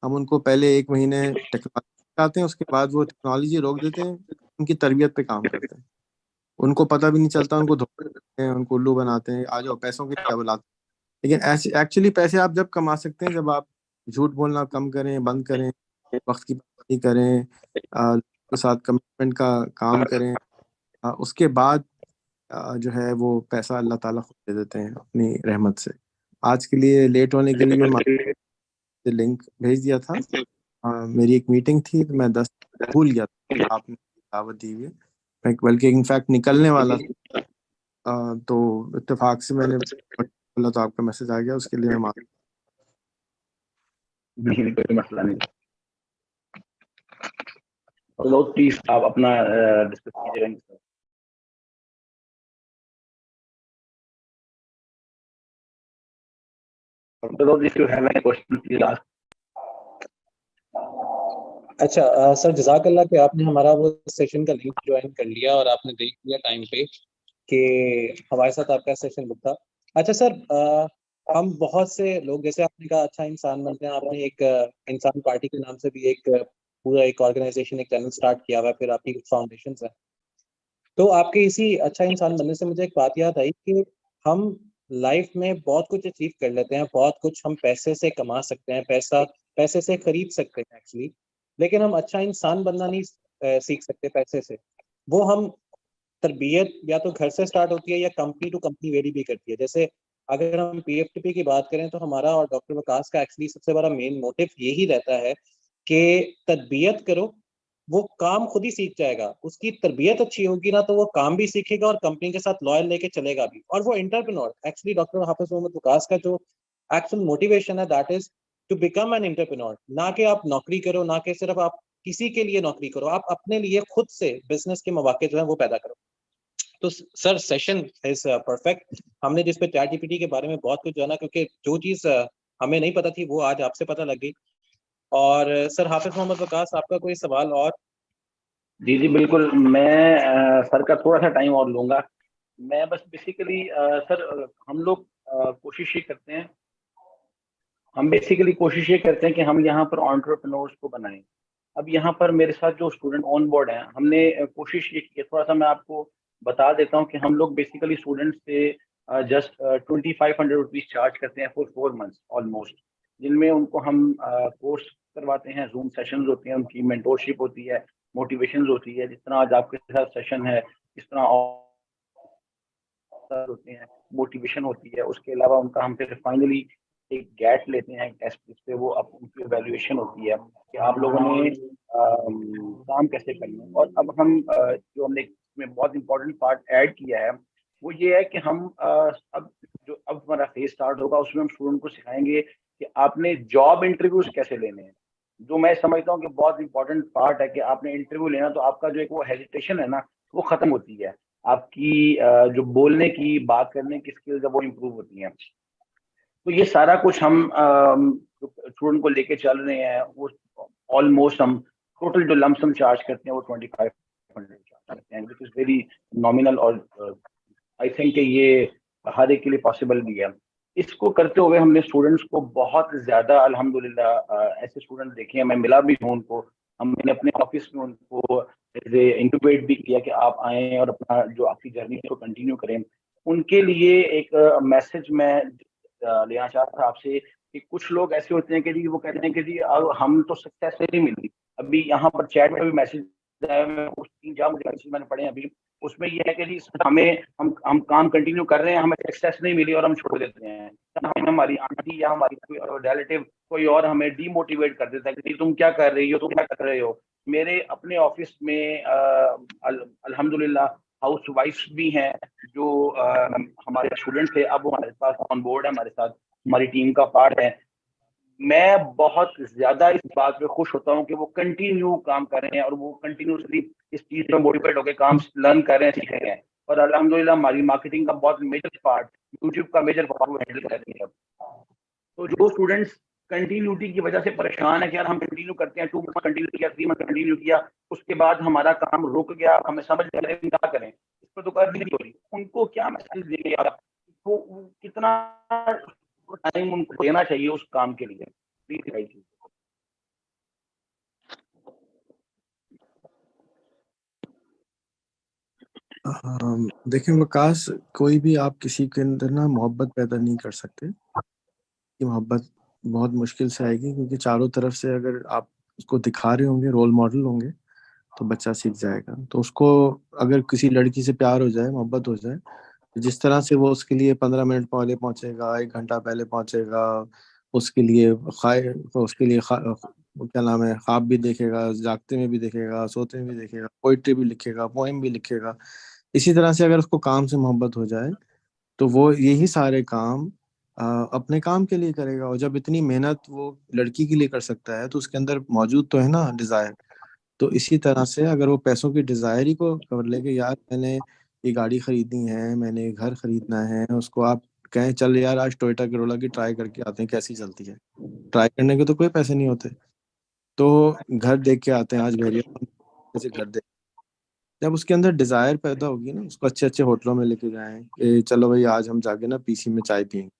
हम उनको पहले 1 महीने टेक्नोलॉजी सिखाते हैं, उसके बाद वो टेक्नोलॉजी रोक देते हैं, उनकी तरबियत पे काम करते हैं। उनको पता भी नहीं चलता, उनको धोखा देते हैं, उनको उल्लू बनाते हैं, आ जाओ पैसों के क्या बुलाते हैं। लेकिन ऐसे एक्चुअली पैसे आप जब कमा सकते हैं जब आप झूठ बोलना कम करें, बंद करें, वक्त की पाबंदी करें, लोगों के साथ कमिटमेंट का काम करें। उसके बाद जो है वो पैसा अल्लाह ताला खुद दे देते हैं अपनी रहमत से। आज के लिए लेट होने के लिए मैं लिंक भेज दिया था। मेरी एक मीटिंग थी तो मैं 10 भूल गया था, आपने दावत दी हुई है, मैं बल्कि इनफैक्ट निकलने वाला था। तो इत्तेफाक से मैंने बोला तो आपका मैसेज आ गया, उसके लिए मैं माफ़ी। नहीं, कोई मसला नहीं। और लोग प्लीज आप अपना डिस्कस कीजिएगा। Those if you have any question, please ask. अच्छा सर, जज़ाकल्लाह कि आपने हमारा वो सेशन का लिंक ज्वाइन कर लिया और आपने देख लिया टाइम पे कि हमारे साथ आपका सेशन बुक था। अच्छा सर, हम बहुत से लोग, जैसे आपने कहा अच्छा इंसान बनते हैं, आपने एक इंसान पार्टी के नाम से भी एक पूरा एक ऑर्गेनाइजेशन, एक चैनल स्टार्ट किया हुआ है, फिर आपकी कुछ फाउंडेशंस है। तो आपके इसी अच्छा इंसान बनने से मुझे एक बात याद आई कि हम लाइफ में बहुत कुछ अचीव कर लेते हैं, बहुत कुछ हम पैसे से कमा सकते हैं, पैसे से खरीद सकते हैं एक्चुअली, लेकिन हम अच्छा इंसान बनना नहीं सीख सकते पैसे से। वो हम तरबियत या तो घर से स्टार्ट होती है या कंपनी टू कंपनी वेरी भी करती है। जैसे अगर हम पीएफटीपी की बात करें तो हमारा और डॉक्टर वकास का एक्चुअली सबसे बड़ा मेन मोटिव यही रहता है कि तरबियत करो, वो काम खुद ही सीख जाएगा। उसकी तरबियत अच्छी होगी ना तो वो काम भी सीखेगा और कंपनी के साथ लॉयल लेके चलेगा भी, और वो entrepreneur. Actually doctor Hafiz Mohammad Waqas का जो एक्चुअल मोटिवेशन है that is to become an entrepreneur. ना कि आप नौकरी करो, ना कि सिर्फ आप किसी के लिए नौकरी करो, आप अपने लिए खुद से बिजनेस के मौके जो है वो पैदा करो। तो सर सेशन इज परफेक्ट। हमने जिस पे चैट जीपीटी के बारे में बहुत कुछ जाना, क्योंकि जो चीज हमें नहीं पता थी वो आज आपसे पता लग गई। और सर हाफिज मोहम्मद वकास, आपका कोई सवाल और? जी जी बिल्कुल, मैं सर का थोड़ा सा टाइम और लूंगा। मैं बस बेसिकली सर हम लोग कोशिश ये करते हैं, हम बेसिकली कोशिश ये करते हैं कि हम यहाँ पर एंटरप्रेन्योर्स को बनाएं। अब यहाँ पर मेरे साथ जो स्टूडेंट ऑन बोर्ड हैं, हमने कोशिश ये की है, थोड़ा सा मैं आपको बता देता हूँ कि हम लोग बेसिकली स्टूडेंट्स से जस्ट 2500 रुपीज चार्ज करते हैं फॉर 4 मंथ्स ऑलमोस्ट, जिनमें उनको हम कोर्स करवाते हैं, जूम सेशंस होते हैं, उनकी मेंटोरशिप होती है, मोटिवेशन होती है, जिस तरह आज आपके साथ सेशन है इस तरह होते हैं, मोटिवेशन होती है। उसके अलावा उनका हम फिर फाइनली एक गैट लेते हैं, टेस्ट जिसपे वो अब उनकी एवेल्युएशन होती है कि आप लोगों ने काम कैसे करना है। और अब हम जो हमने इसमें बहुत इंपॉर्टेंट पार्ट ऐड किया है वो ये है कि हम अब हमारा फेज स्टार्ट होगा, उसमें हम स्टूडेंट को सिखाएंगे कि आपने जॉब इंटरव्यूज कैसे लेने हैं। जो मैं समझता हूँ कि बहुत इंपॉर्टेंट पार्ट है कि आपने इंटरव्यू लेना, तो आपका जो एक वो हेजिटेशन है ना वो खत्म होती है, आपकी जो बोलने की, बात करने की स्किल्स है वो इम्प्रूव होती हैं। तो ये सारा कुछ हम स्टूडेंट को लेके चल रहे हैं। वो ऑलमोस्ट हम टोटल जो लमसम चार्ज करते हैं वो 2500 चार्ज करते हैं, विच इज वेरी नॉमिनल। और आई थिंक कि ये हर एक के लिए पॉसिबल भी है। इसको करते हुए हमने स्टूडेंट्स को बहुत ज्यादा अल्हम्दुलिल्लाह ऐसे स्टूडेंट देखे हैं, मैं मिला भी हूँ उनको, हमने अपने ऑफिस में उनको इंक्यूबेट भी किया कि आप आएं और अपना जो आपकी जर्नी को कंटिन्यू करें। उनके लिए एक मैसेज मैं लेना चाहता था आपसे कि कुछ लोग ऐसे होते हैं कि जी वो कहते हैं कि जी हम तो सक्सेस नहीं मिलती। अभी यहाँ पर चैट में भी मैसेज आया, मैं कुछ 3-4 मुझे मैसेज मैंने पढ़े हैं अभी, उसमें ये है कि जी हमें हम काम कंटिन्यू कर रहे हैं, हमें सक्सेस नहीं मिली और हम छोड़ देते हैं। हमारी आंटी या हमारी कोई रिलेटिव कोई और हमें डीमोटिवेट कर देता है कि तुम क्या कर रही हो, तुम क्या कर रहे हो। मेरे अपने ऑफिस में अल्हम्दुलिल्लाह हाउस वाइफ्स भी हैं जो हमारे स्टूडेंट थे, अब वो हमारे पास ऑन बोर्ड है, हमारे साथ हमारी टीम का पार्ट है। मैं बहुत ज्यादा इस बात पे खुश होता हूँ कि वो कंटिन्यू काम कर रहे हैं और वो कंटिन्यूसली इस चीज में मोटिवेट होकर काम लर्न कर रहे हैं, सीख रहे हैं। और अल्हम्दुलिल्लाह हमारी मार्केटिंग का बहुत मेजर पार्ट, यूट्यूब का मेजर पार्ट वो हैंडल कर रही है। तो जो स्टूडेंट्स कंटिन्यूटी की वजह से परेशान है कि यार हम कंटिन्यू करते हैं, 2 मंथ कंटिन्यू किया, 3 मंथ कंटिन्यू किया, उसके बाद हमारा काम रुक गया, हमें समझ नहीं आ रहा क्या करें, इस पर तो कर नहीं हो रही, उनको क्या मैसेज देंगे आप? तो कितना टाइम उनको देना चाहिए उस काम के लिए, प्लीज गाइड कीजिए। देखिए वकास, कोई भी आप किसी के अंदर ना मोहब्बत पैदा नहीं कर सकते। ये मोहब्बत बहुत मुश्किल से आएगी, क्योंकि चारों तरफ से अगर आप उसको दिखा रहे होंगे, रोल मॉडल होंगे, तो बच्चा सीख जाएगा। तो उसको अगर किसी लड़की से प्यार हो जाए, मोहब्बत हो जाए, तो जिस तरह से वो उसके लिए 15 मिनट पहले पहुंचेगा, 1 घंटा पहले पहुंचेगा, उसके लिए खाए, तो उसके लिए क्या नाम है, ख्वाब भी देखेगा, जागते में भी देखेगा, सोते में भी देखेगा, पोइट्री भी लिखेगा, पोएम भी लिखेगा। इसी तरह से अगर उसको काम से मोहब्बत हो जाए, तो वो यही सारे काम अपने काम के लिए करेगा। और जब इतनी मेहनत वो लड़की के लिए कर सकता है, तो उसके अंदर मौजूद तो है ना डिजायर। तो इसी तरह से अगर वो पैसों की डिजायर ही को कर ले कि यार मैंने ये गाड़ी खरीदनी है, मैंने ये घर खरीदना है, उसको आप कहें चल यार आज टोयोटा करोला की ट्राई करके आते हैं कैसी चलती है, ट्राई करने के तो कोई पैसे नहीं होते। तो घर देख के आते हैं आज भेड़िया जैसे घर देख। जब उसके अंदर डिजायर पैदा होगी ना, उसको अच्छे अच्छे होटलों में लेके जाएं कि चलो भाई आज हम जाके ना पीसी में चाय पियेंगे।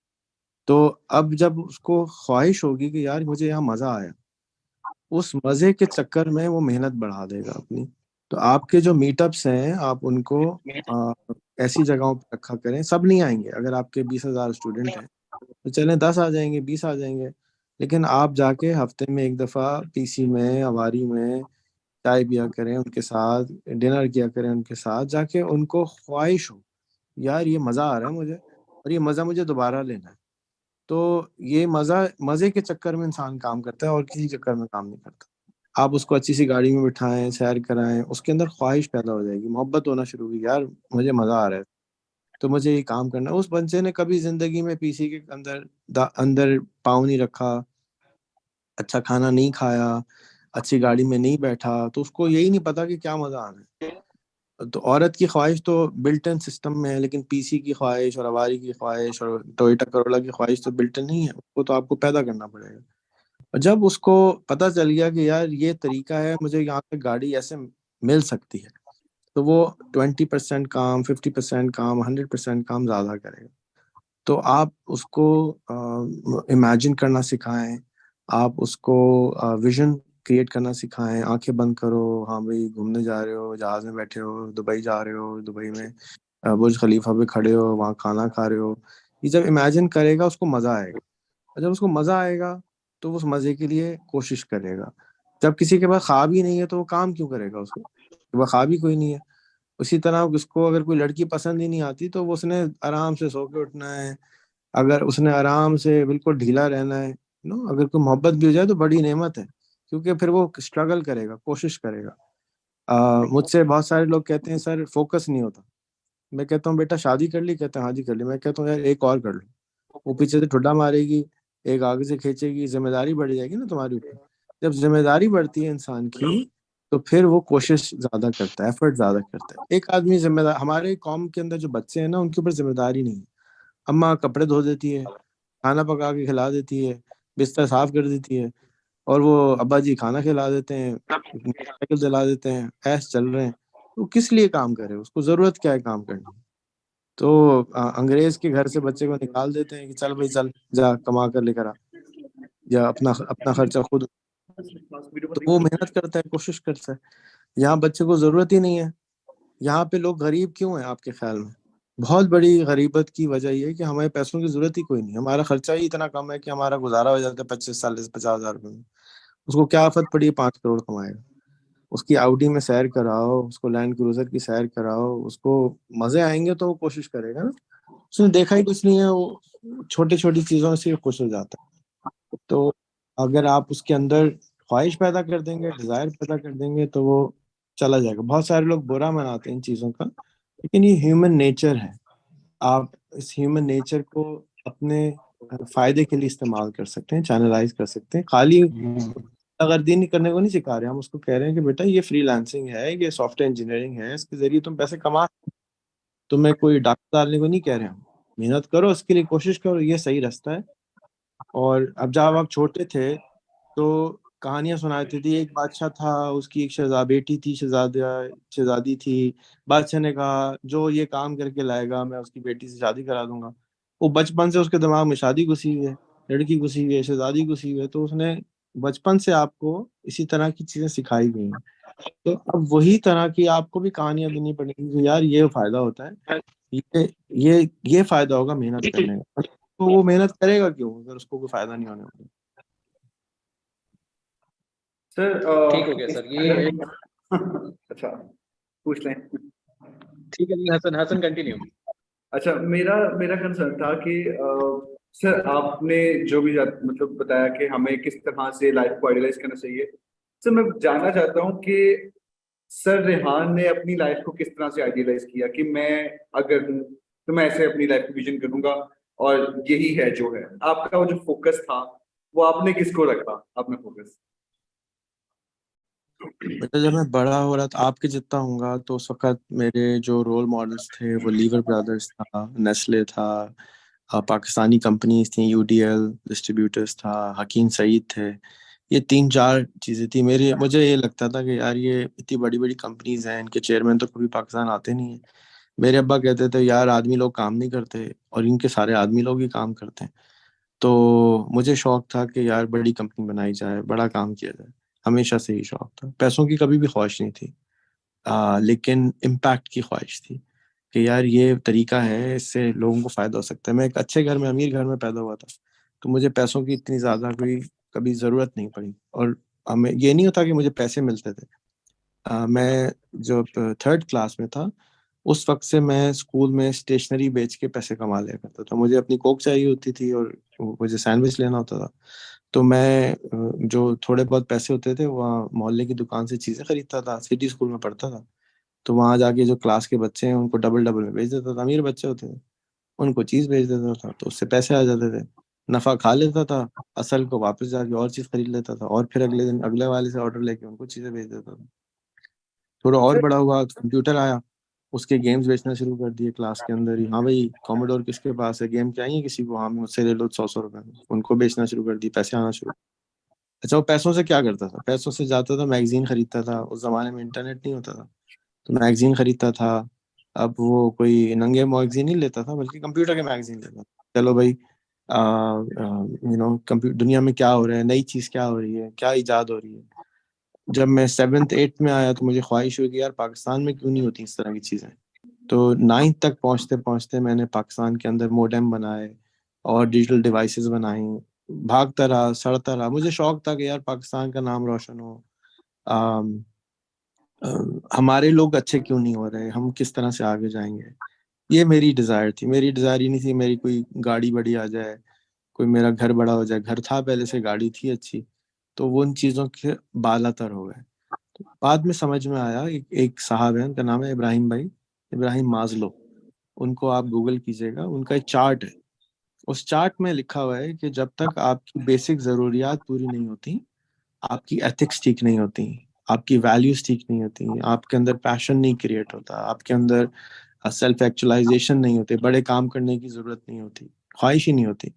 तो अब जब उसको ख्वाहिश होगी कि यार मुझे यहाँ मजा आया, उस मजे के चक्कर में वो मेहनत बढ़ा देगा अपनी। तो आपके जो मीटअप्स हैं, आप उनको आ, ऐसी जगहों पर रखा करें। सब नहीं आएंगे, अगर आपके 20,000 स्टूडेंट हैं तो चलें 10 आ जाएंगे, 20 आ जाएंगे, लेकिन आप जाके हफ्ते में एक दफा पीसी में, अवारी में चाय पिया करें उनके साथ, डिनर किया करें उनके साथ जाके। उनको ख्वाहिश हो यार ये मजा आ रहा है मुझे, और ये मजा मुझे दोबारा लेना है। तो ये मजे के चक्कर में इंसान काम करता है और किसी चक्कर में काम नहीं करता। आप उसको अच्छी सी गाड़ी में बिठाएं, सैर कराएं, उसके अंदर ख्वाहिश पैदा हो जाएगी, मोहब्बत होना शुरू होगी, यार मुझे मजा आ रहा है तो मुझे ये काम करना है। उस बच्चे ने कभी जिंदगी में पीसी के अंदर अंदर पाँव नहीं रखा, अच्छा खाना नहीं खाया, अच्छी गाड़ी में नहीं बैठा, तो उसको यही नहीं पता कि क्या मजा आना है। तो औरत की ख्वाहिश तो बिल्ट इन सिस्टम में है, लेकिन पीसी की ख्वाहिश और अवारी की ख्वाहिश और टोयोटा करोला की ख्वाहिश तो बिल्ट इन नहीं है, उसको तो आपको पैदा करना पड़ेगा। और जब उसको पता चल गया कि यार ये तरीका है, मुझे यहाँ पे गाड़ी ऐसे मिल सकती है, तो वो 20% काम, 50% काम, 100% काम ज्यादा करेगा। तो आप उसको इमेजिन करना सिखाएं, आप उसको विजन क्रिएट करना सिखाएं। आंखें बंद करो, हाँ भाई घूमने जा रहे हो, जहाज में बैठे हो, दुबई जा रहे हो, दुबई में बुर्ज खलीफा पे खड़े हो, वहाँ खाना खा रहे हो। ये जब इमेजिन करेगा उसको मजा आएगा, और जब उसको मजा आएगा तो वो उस मजे के लिए कोशिश करेगा। जब किसी के पास ख्वाब ही नहीं है तो वो काम क्यों करेगा, उसको वह ख्वाब ही कोई नहीं है। उसी तरह उसको अगर कोई लड़की पसंद ही नहीं आती तो वो उसने आराम से सो के उठना है, अगर उसने आराम से बिल्कुल ढीला रहना है नो। अगर कोई मोहब्बत भी हो जाए तो बड़ी नेमत है, क्योंकि फिर वो स्ट्रगल करेगा, कोशिश करेगा। मुझसे बहुत सारे लोग कहते हैं सर फोकस नहीं होता। मैं कहता हूँ बेटा शादी कर ली, कहते हैं हाँ जी कर ली। मैं कहता हूँ यार एक और कर लो, वो पीछे से ठुड्डा मारेगी, एक आगे से खींचेगी, जिम्मेदारी बढ़ जाएगी ना तुम्हारी ऊपर। जब जिम्मेदारी बढ़ती है इंसान की, तो फिर वो कोशिश ज्यादा करता है, एफर्ट ज्यादा करता है। एक आदमी जिम्मेदार, हमारे कौम के अंदर जो बच्चे हैं ना, उनके ऊपर जिम्मेदारी नहीं है। अम्मा कपड़े धो देती है, खाना पका के खिला देती है, बिस्तर साफ कर देती है, और वो अब्बा जी खाना खिला देते हैं, मोटरसाइकिल चला देते हैं, ऐश चल रहे हैं। वो किस लिए काम करे, उसको जरूरत क्या है काम करने की। तो अंग्रेज के घर से बच्चे को निकाल देते हैं कि चल भाई चल, जा कमा कर लेकर आ, या अपना अपना खर्चा खुद। तो वो मेहनत करता है, कोशिश करता है। यहाँ बच्चे को जरूरत ही नहीं है। यहाँ पे लोग गरीब क्यों हैं आपके ख्याल में? बहुत बड़ी गरीबत की वजह ये है कि हमें पैसों की जरूरत ही कोई नहीं, हमारा खर्चा ही इतना कम है कि हमारा गुजारा हो जाता है 25 साल से 50,000 रुपये में। उसको क्या आफत पड़ी है 5 करोड़ कमाएगा? उसकी आउडी में सैर कराओ, उसको लैंड क्रूजर की सैर कराओ, उसको मजे आएंगे तो वो कोशिश करेगा ना। उसने देखा ही कुछ नहीं है, वो छोटी छोटी चीजों से खुश हो जाता है। तो अगर आप उसके अंदर ख्वाहिश पैदा कर देंगे, डिजायर पैदा कर देंगे, तो वो चला जाएगा। बहुत सारे लोग बुरा मनाते हैं इन चीजों का, लेकिन ये ह्यूमन नेचर है। आप इस ह्यूमन नेचर को अपने फायदे के लिए इस्तेमाल कर सकते हैं, चैनलाइज कर सकते हैं। खाली गुंडागर्दी नहीं करने को नहीं सिखा रहे हम, उसको कह रहे हैं कि बेटा ये फ्रीलांसिंग है, ये सॉफ्टवेयर इंजीनियरिंग है, इसके जरिए तुम पैसे कमा। तुम्हें कोई डाका डालने को नहीं कह रहे हम। मेहनत करो, उसके लिए कोशिश करो, ये सही रास्ता है। और अब जब आप छोटे थे तो कहानियां सुनाती थी, एक बादशाह था, उसकी एक शहजाद बेटी थी, शहजादी थी। बादशाह ने कहा जो ये काम करके लाएगा मैं उसकी बेटी से शादी करा दूंगा। वो बचपन से उसके दिमाग में शादी घुसी हुई है, लड़की घुसी हुई है, शहजादी घुसी हुई है, तो उसने बचपन से आपको इसी तरह की चीजें सिखाई गई हैं। तो अब वही तरह की आपको भी कहानियां देनी पड़ेगी कि यार ये फायदा होता है, ये ये फायदा होगा मेहनत करने का। तो वो मेहनत करेगा क्यों अगर उसको कोई फायदा नहीं होने वाला। सर ठीक हो गया सर, ये अच्छा पूछ लें। ठीक है जी, हसन हसन कंटिन्यू। अच्छा, मेरा मेरा कंसर्न था कि सर आपने जो भी मतलब बताया कि हमें किस तरह से लाइफ को आइडियलाइज करना चाहिए। सर मैं जानना चाहता हूँ कि सर रेहान ने अपनी लाइफ को किस तरह से आइडियलाइज किया कि मैं अगर हूँ तो मैं ऐसे अपनी लाइफ को विजन करूंगा और यही है जो है। आपका वो जो फोकस था वो आपने किसको रखा अपना फोकस? बेटा जब मैं बड़ा हो रहा था आपके जितना होऊंगा तो उस वक्त मेरे जो रोल मॉडल्स थे वो लीवर ब्रदर्स था, नेस्ले था, पाकिस्तानी कंपनीज थी, यूडीएल डिस्ट्रीब्यूटर्स था, हकीम सईद थे। ये 3-4 चीजें थी मेरे। मुझे ये लगता था कि यार ये इतनी बड़ी बड़ी कंपनीज हैं, इनके चेयरमैन तो कभी पाकिस्तान आते नहीं है। मेरे अब्बा कहते थे यार आदमी लोग काम नहीं करते और इनके सारे आदमी लोग ही काम करते हैं। तो मुझे शौक था कि यार बड़ी कंपनी बनाई जाए, बड़ा काम किया जाए। हमेशा से ही शौक था, पैसों की कभी भी ख्वाहिश नहीं थी। लेकिन इम्पैक्ट की ख्वाहिश थी कि यार ये तरीका है, इससे लोगों को फायदा हो सकता है। मैं एक अच्छे घर में, अमीर घर में पैदा हुआ था, तो मुझे पैसों की इतनी ज्यादा कोई कभी जरूरत नहीं पड़ी। और हमें ये नहीं होता कि मुझे पैसे मिलते थे। मैं जब 3rd क्लास में था उस वक्त से मैं स्कूल में स्टेशनरी बेच के पैसे कमा लिया करता था। मुझे अपनी कोक चाहिए होती थी और मुझे सैंडविच लेना होता था। तो मैं जो थोड़े बहुत पैसे होते थे वहाँ मोहल्ले की दुकान से चीजें खरीदता था। सिटी स्कूल में पढ़ता था, तो वहाँ जाके जो क्लास के बच्चे हैं उनको डबल डबल में बेच देता था। अमीर बच्चे होते थे उनको चीज बेच देता था, तो उससे पैसे आ जाते थे। नफा खा लेता था, असल को वापस जाके और चीज खरीद लेता था और फिर अगले दिन अगले वाले से ऑर्डर लेके उनको चीजें बेच देता था। थोड़ा और सर बड़ा हुआ तो कंप्यूटर आया, उसके गेम्स बेचना शुरू कर दिए क्लास के अंदर ही। हाँ भाई कॉमोडोर किसके पास है, गेम चाहिए किसी को, हाँ मुझसे ले लो 100-100 रुपए में। उनको बेचना शुरू कर दिए, पैसे आना शुरू। अच्छा वो पैसों से क्या करता था? पैसों से जाता था मैगजीन खरीदता था। उस जमाने में इंटरनेट नहीं होता था, तो मैगजीन खरीदता था। अब वो कोई नंगे मैगजीन नहीं लेता था बल्कि कंप्यूटर के मैगजीन लेता था। चलो भाई कंप्यूटर दुनिया में क्या हो रहा है, नई चीज क्या हो रही है, क्या इजाद हो रही है। जब मैं 7th 8th में आया तो मुझे ख्वाहिश हुई कि यार पाकिस्तान में क्यों नहीं होती इस तरह की चीजें। तो 9th तक पहुंचते पहुंचते मैंने पाकिस्तान के अंदर मोडेम बनाए और डिजिटल डिवाइसेस बनाई। भागता रहा, सड़ता रहा। मुझे शौक था कि यार पाकिस्तान का नाम रोशन हो। अम, हमारे लोग अच्छे क्यों नहीं हो रहे, हम किस तरह से आगे जाएंगे। ये मेरी डिजायर थी। मेरी डिजायर ये नहीं थी मेरी कोई गाड़ी बड़ी आ जाए, कोई मेरा घर बड़ा हो जाए। घर था पहले से, गाड़ी थी अच्छी, तो वो उन चीजों के बालातर हो गए। बाद में समझ में आया एक साहब है, उनका नाम है इब्राहिम भाई, इब्राहिम माजलो। उनको आप गूगल कीजिएगा, उनका एक चार्ट है। उस चार्ट में लिखा हुआ है कि जब तक आपकी बेसिक जरूरियात पूरी नहीं होती, आपकी एथिक्स ठीक नहीं होती, आपकी वैल्यूज ठीक नहीं होती, आपके अंदर पैशन नहीं क्रिएट होता, आपके अंदर सेल्फ एक्चुअलाइजेशन नहीं होते, बड़े काम करने की जरूरत नहीं होती, ख्वाहिश ही नहीं होती,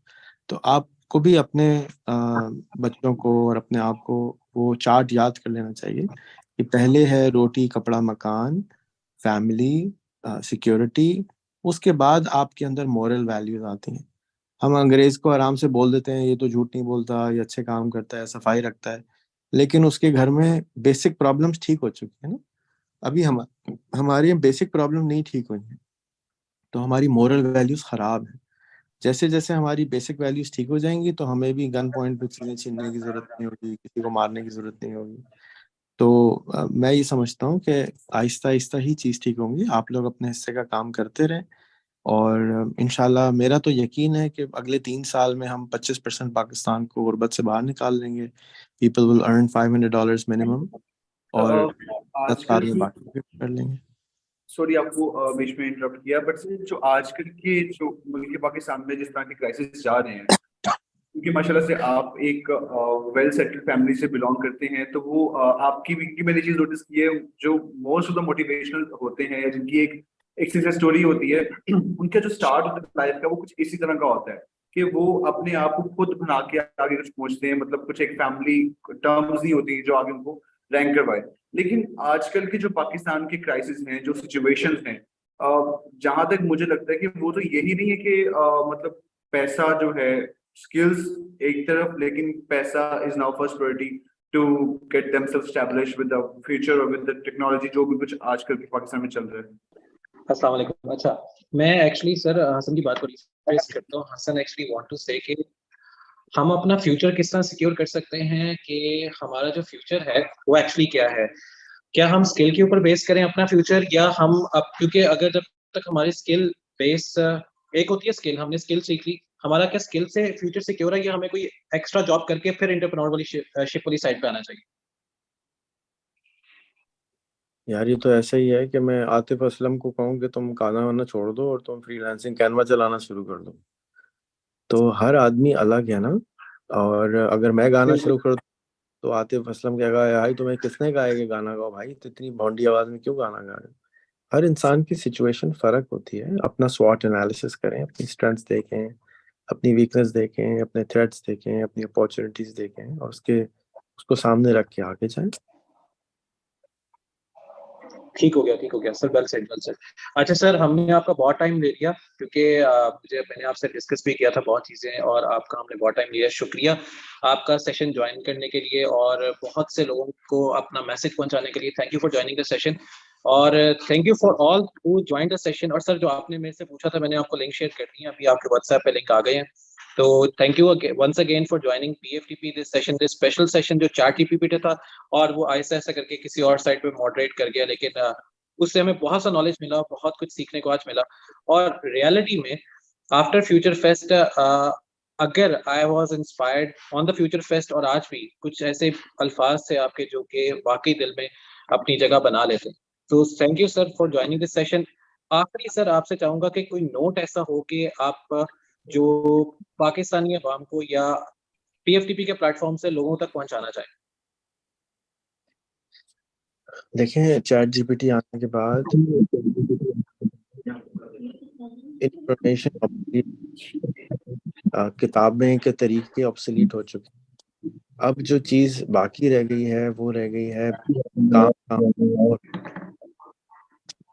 तो आपको भी अपने बच्चों को और अपने आप को वो चार्ट याद कर लेना चाहिए कि पहले है रोटी कपड़ा मकान, फैमिली, सिक्योरिटी, उसके बाद आपके अंदर मॉरल वैल्यूज आती हैं। हम अंग्रेज को आराम से बोल देते हैं ये तो झूठ नहीं बोलता, ये अच्छे काम करता है, सफाई रखता है, लेकिन उसके घर में बेसिक प्रॉब्लम्स ठीक हो चुकी है ना। अभी हमारी बेसिक प्रॉब्लम नहीं ठीक हुई है, तो हमारी मोरल वैल्यूज खराब है। जैसे जैसे हमारी बेसिक वैल्यूज ठीक हो जाएंगी तो हमें भी गन पॉइंट पे चीजें छीनने की जरूरत नहीं होगी, किसी को मारने की जरूरत नहीं होगी। तो मैं ये समझता हूँ कि आहिस्ता आहिस्ता ही चीज ठीक होंगी। आप लोग अपने हिस्से का काम करते रहें और इंशाल्लाह मेरा तो यकीन है कि अगले 3 साल में हम 25% पाकिस्तान को गुर्बत से बाहर निकाल लेंगे। पीपल विल अर्न $500 मिनिमम, और 10 साल आजकल में की, बाकी भी कर लेंगे। सॉरी आपको बीच में इंटरप्ट किया, बट जो आजकल के जो मुल्क पाकिस्तान में जिस तरह के क्राइसिस जा रहे हैं, क्योंकि माशाल्लाह से आप एक वेल सेटल्ड फैमिली से बिलोंग करते हैं, तो वो आपकी भी की मैंने चीज नोटिस की है, जो मोस्ट ऑफ द मोटिवेशनल होते हैं, जिनकी एक सक्सेस स्टोरी होती है, उनका जो स्टार्ट होता है लाइफ का वो कुछ इसी तरह का होता है कि वो अपने आप को खुद बना के आगे कुछ पहुंचते हैं। मतलब कुछ एक फैमिली टर्म्स नहीं होती जो आगे उनको रैंक करवाए। लेकिन आजकल के जो पाकिस्तान के क्राइसिस हैं, जो सिचुएशंस हैं, जहां तक मुझे लगता है कि वो तो यही नहीं है कि मतलब पैसा जो है, skills एक तरफ, लेकिन पैसा is now first priority to get themselves established with the future or with the technology जो भी कुछ आजकल के पाकिस्तान में चल रहा है। अस्सलाम वालेकुम। अच्छा, मैं एक्चुअली सर हसन की बात को रिफ्रेश करता हूँ। हसन एक्चुअली वांट टू से कि हम अपना फ्यूचर किस तरह सिक्योर कर सकते हैं कि हमारा जो फ्यूचर है वो एक्चुअली क्या है। क्या हम स्किल के ऊपर बेस करें अपना फ्यूचर, या हम अब, क्योंकि अगर जब तक हमारी स्किल बेस एक होती है, स्किल हमने स्किल सीख ली, हमारा क्या स्किल से फ्यूचर सिक्योर है, या हमें कोई एक्स्ट्रा जॉब करके फिर एंटरप्रेन्योर वाली शिप वाली साइड पे आना चाहिए? यार ये तो ऐसा ही है कि मैं आतिफ असलम को कहूँ कि तुम गाना वाना छोड़ दो और तुम फ्रीलांसिंग कैनवा चलाना शुरू कर दो। तो हर आदमी अलग है ना। और अगर मैं गाना बिल्कुल। शुरू कर दूं तो आतिफ असलम कहेगा भाई तुम्हें किसने कहा है कि गाना गाओ, भाई तो इतनी भोंडी आवाज में क्यों गाना गा रहे हो। हर इंसान की सिचुएशन फर्क होती है। अपना स्वॉट एनालिसिस करें, अपनी स्ट्रेंथ्स देखें, अपनी वीकनेस देखें, अपने थ्रेट्स देखें, अपनी अपॉर्चुनिटीज देखें और उसको सामने रख के आगे जाएं। ठीक हो गया sir, well said, well said. अच्छा सर, हमने आपका बहुत टाइम ले लिया, क्योंकि मुझे, मैंने आपसे डिस्कस भी किया था बहुत चीजें, और आपका हमने बहुत टाइम लिया। शुक्रिया आपका सेशन ज्वाइन करने के लिए और बहुत से लोगों को अपना मैसेज पहुंचाने के लिए। Thank you for joining the session, और thank you for all who join the session. और सर, जो आपने मेरे से पूछा था, मैंने आपको लिंक शेयर कर दी है, अभी आपके व्हाट्सएप पे लिंक आ गए हैं। तो thank you once again for joining PFTP this session, this special session जो चैट जीपीटी पे था, और वो ऐसा ऐसा करके किसी और साइट पे मॉडरेट कर गया, लेकिन उससे हमें बहुत सा नॉलेज मिला, बहुत कुछ सीखने को आज मिला। और रियलिटी में आफ्टर फ्यूचर फेस्ट, अगर I was inspired on the future fest, और आज भी कुछ ऐसे अल्फाज थे आपके जो कि वाकई दिल में अपनी जगह बना लेते। तो thank you sir for joining this session. आखिरी सर आपसे चाहूंगा कि कोई नोट ऐसा हो कि आप जो पाकिस्तानी अवाम को या पीएफटीपी के प्लेटफॉर्म से लोगों तक पहुंचाना चाहें। देखें, चैट जीपीटी आने के बाद इंफॉर्मेशन, किताबें के तरीके ऑब्सोलीट हो चुके हैं। अब जो चीज बाकी रह गई है वो रह गई है काम काम। और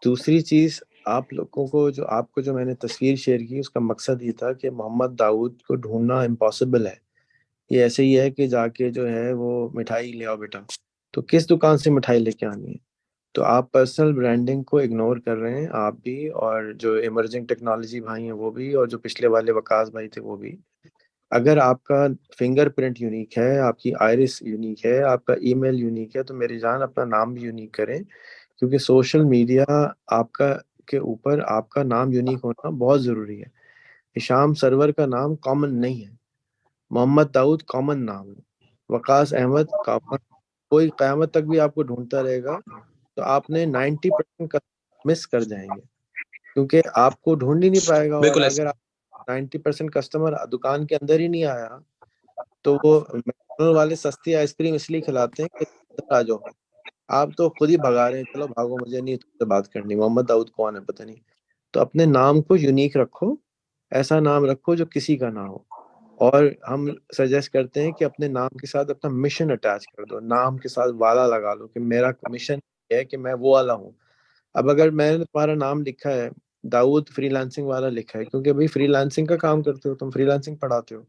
दूसरी चीज, आप लोगों को जो आपको जो मैंने तस्वीर शेयर की उसका मकसद ये था कि मोहम्मद दाऊद को ढूंढना इम्पॉसिबल है। ये ऐसे ही है कि जाके जो है वो मिठाई ले आओ बेटा, तो किस दुकान से मिठाई लेके आनी है। तो आप पर्सनल ब्रांडिंग को इग्नोर कर रहे हैं, आप भी और जो इमर्जिंग टेक्नोलॉजी भाई हैं वो भी, और जो पिछले वाले वकास भाई थे वो भी। अगर आपका फिंगरप्रिंट यूनिक है, आपकी आइरिस यूनिक है, आपका ईमेल यूनिक है, तो मेरी जान अपना नाम भी यूनिक करें। क्योंकि सोशल मीडिया आपका के ऊपर आपका नाम यूनिक होना बहुत ज़रूरी है। हिशाम सरवर का नाम कॉमन नहीं है, मोहम्मद दाऊद कॉमन नाम है, वकास अहमद कॉमन। कोई क़यामत तक भी आपको ढूंढता रहेगा तो आपने 90% मिस कर जाएंगे, क्योंकि आपको ढूंढ ही नहीं पाएगा। और बिल्कुल अगर ऐसा। आप 90% कस्टमर दुकान के अंदर ही नहीं आया तो वो मैकडॉनल्ड वाले सस्ती आइसक्रीम इसलिए खिलाते हैं कि अंदर आ जाओ। आप तो खुद ही भगा रहे हैं, चलो भागो, मुझे नहीं तुमसे बात करनी, मोहम्मद दाऊद कौन है पता नहीं। तो अपने नाम को यूनिक रखो, ऐसा नाम रखो जो किसी का ना हो। और हम सजेस्ट करते हैं कि अपने नाम के साथ अपना मिशन अटैच कर दो, नाम के साथ वाला लगा लो कि मेरा मिशन है कि मैं वो वाला हूँ। अब अगर मैंने तुम्हारा नाम लिखा है, दाऊद फ्रीलांसिंग वाला लिखा है, क्योंकि भाई फ्रीलांसिंग का काम करते हो तुम, फ्रीलांसिंग पढ़ाते हो।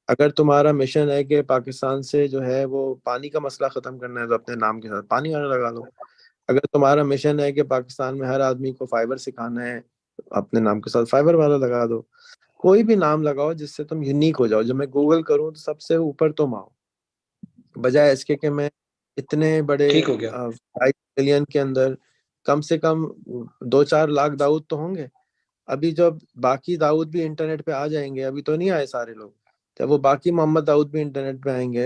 अगर तुम्हारा मिशन है कि पाकिस्तान से जो है वो पानी का मसला खत्म करना है, तो अपने नाम के साथ पानी वाला लगा लो। अगर तुम्हारा मिशन है कि पाकिस्तान में हर आदमी को फाइबर सिखाना है, तो अपने नाम के साथ फाइबर वाला लगा दो। कोई भी नाम लगाओ जिससे तुम यूनिक हो जाओ, जब मैं गूगल करूँ तो सबसे ऊपर तुम आओ, बजाय इसके कि मैं इतने बड़े ठीक हो गया। 5 मिलियन के अंदर कम से कम 2-4 लाख दाऊद तो होंगे। अभी जब बाकी दाऊद भी इंटरनेट पे आ जाएंगे, अभी तो नहीं आए सारे लोग, जब वो बाकी मोहम्मद दाऊद भी इंटरनेट पे आएंगे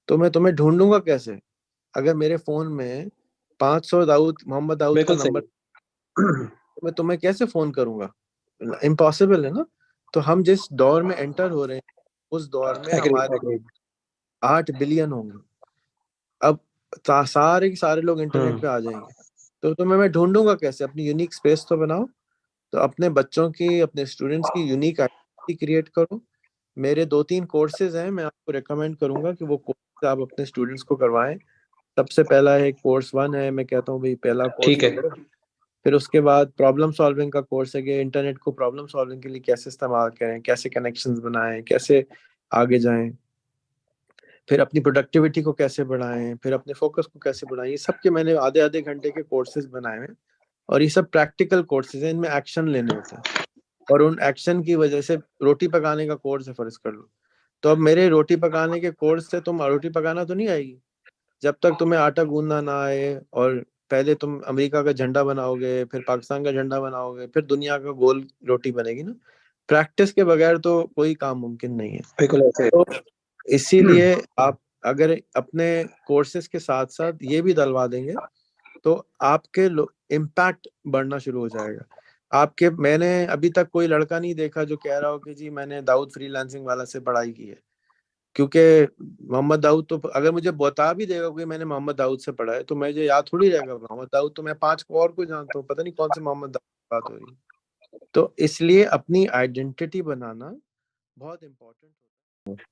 तो मैं तुम्हें ढूंढूंगा कैसे। अगर मेरे फोन में 500 दाऊद मोहम्मद दाऊद का बिल्कुल नंबर, सही। तो मैं तुम्हें कैसे फोन करूंगा। इम्पॉसिबल है ना। तो हम जिस दौर में एंटर हो रहे हैं उस दौर में एग्रीड, हमारे एग्रीड। 8 बिलियन होंगे। अब सारे के सारे लोग इंटरनेट हम्म। पे आ जाएंगे, तो तुम्हें मैं ढूंढूंगा कैसे। अपनी यूनिक स्पेस तो बनाओ। तो अपने बच्चों की, अपने स्टूडेंट्स की यूनिक आइडेंटिटी क्रिएट करो। मेरे 2-3 कोर्सेज हैं, मैं आपको रेकमेंड करूंगा कि वो कोर्स आप अपने स्टूडेंट्स को करवाएं। सबसे पहला है कोर्स 1 है, मैं कहता हूँ भाई पहला कोर्स ठीक वो है। लो। फिर उसके बाद प्रॉब्लम सॉल्विंग का कोर्स है कि इंटरनेट को प्रॉब्लम सॉल्विंग के लिए कैसे इस्तेमाल करें, कैसे कनेक्शंस बनाएं, कैसे आगे जाएं। फिर अपनी प्रोडक्टिविटी को कैसे बढ़ाएं, फिर अपने फोकस को कैसे बढ़ाएं। ये सब के मैंने आधे आधे घंटे के कोर्सेज बनाए हैं। और ये सब प्रैक्टिकल कोर्सेज हैं, इनमें एक्शन लेने होते हैं और उन एक्शन की वजह से रोटी पकाने का कोर्स है फर्ज कर लो, तो अब मेरे रोटी पकाने के कोर्स से तुम रोटी पकाना तो नहीं आएगी जब तक तुम्हें आटा गूंदना ना आए, और पहले तुम अमेरिका का झंडा बनाओगे, फिर पाकिस्तान का झंडा बनाओगे, फिर दुनिया का गोल रोटी बनेगी ना। प्रैक्टिस के बगैर तो कोई काम मुमकिन नहीं है। बिल्कुल ऐसे। तो इसीलिए आप अगर अपने कोर्सेज के साथ साथ ये भी डलवा देंगे तो आपके इम्पैक्ट बढ़ना शुरू हो जाएगा। आपके मैंने अभी तक कोई लड़का नहीं देखा जो कह रहा हो कि जी मैंने दाऊद फ्रीलांसिंग वाला से पढ़ाई की है, क्योंकि मोहम्मद दाऊद तो अगर मुझे बता भी देगा कि मैंने मोहम्मद दाऊद से पढ़ा है तो मुझे याद थोड़ी रहेगा मोहम्मद दाऊद, तो मैं 5 को और को जानता हूँ, पता नहीं कौन से मोहम्मद दाऊद की बात हो रही है। तो इसलिए अपनी आइडेंटिटी बनाना बहुत इम्पोर्टेंट होता है।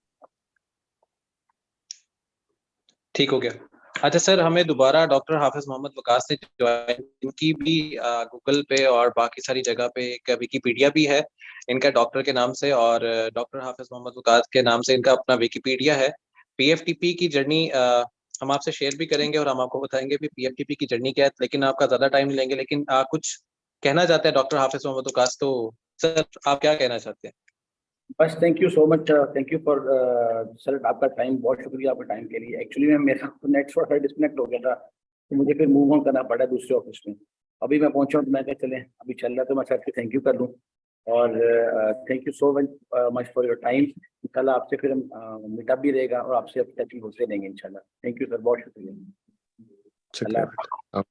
ठीक हो गया। अच्छा सर, हमें दोबारा डॉक्टर हाफिज मोहम्मद वकास ने ज्वाइन, इनकी भी गूगल पे और बाकी सारी जगह पे एक विकीपीडिया भी है इनका डॉक्टर के नाम से, और डॉक्टर हाफिज मोहम्मद वकास के नाम से इनका अपना विकीपीडिया है। पीएफटीपी की जर्नी हम आपसे शेयर भी करेंगे और हम आपको बताएंगे भी पीएफटीपी की जर्नी क्या है, लेकिन आपका ज्यादा टाइम नहीं लेंगे। लेकिन कुछ कहना चाहते हैं डॉक्टर हाफिज मोहम्मद वकास, तो सर आप क्या कहना चाहते हैं? बस thank you so much, thank you for sir, आपका टाइम, बहुत शुक्रिया आपके टाइम के लिए। एक्चुअली मैं मेरा नेट थोड़ा सा डिस्कनेक्ट हो गया था तो मुझे फिर मूव ऑन करना पड़ा दूसरे ऑफिस में। अभी मैं पहुंचा हूँ तो मैं कहा चलें अभी चल रहा है तो मैं सर के थैंक यू कर लूँ। और thank you so much for your time. इंशाल्लाह आपसे फिर मीटअप भी रहेगा और आपसे अब टच होते रहेंगे इंशाल्लाह। थैंक यू सर, बहुत शुक्रिया। अल्लाह हाफ़िज़। शुक्रिया।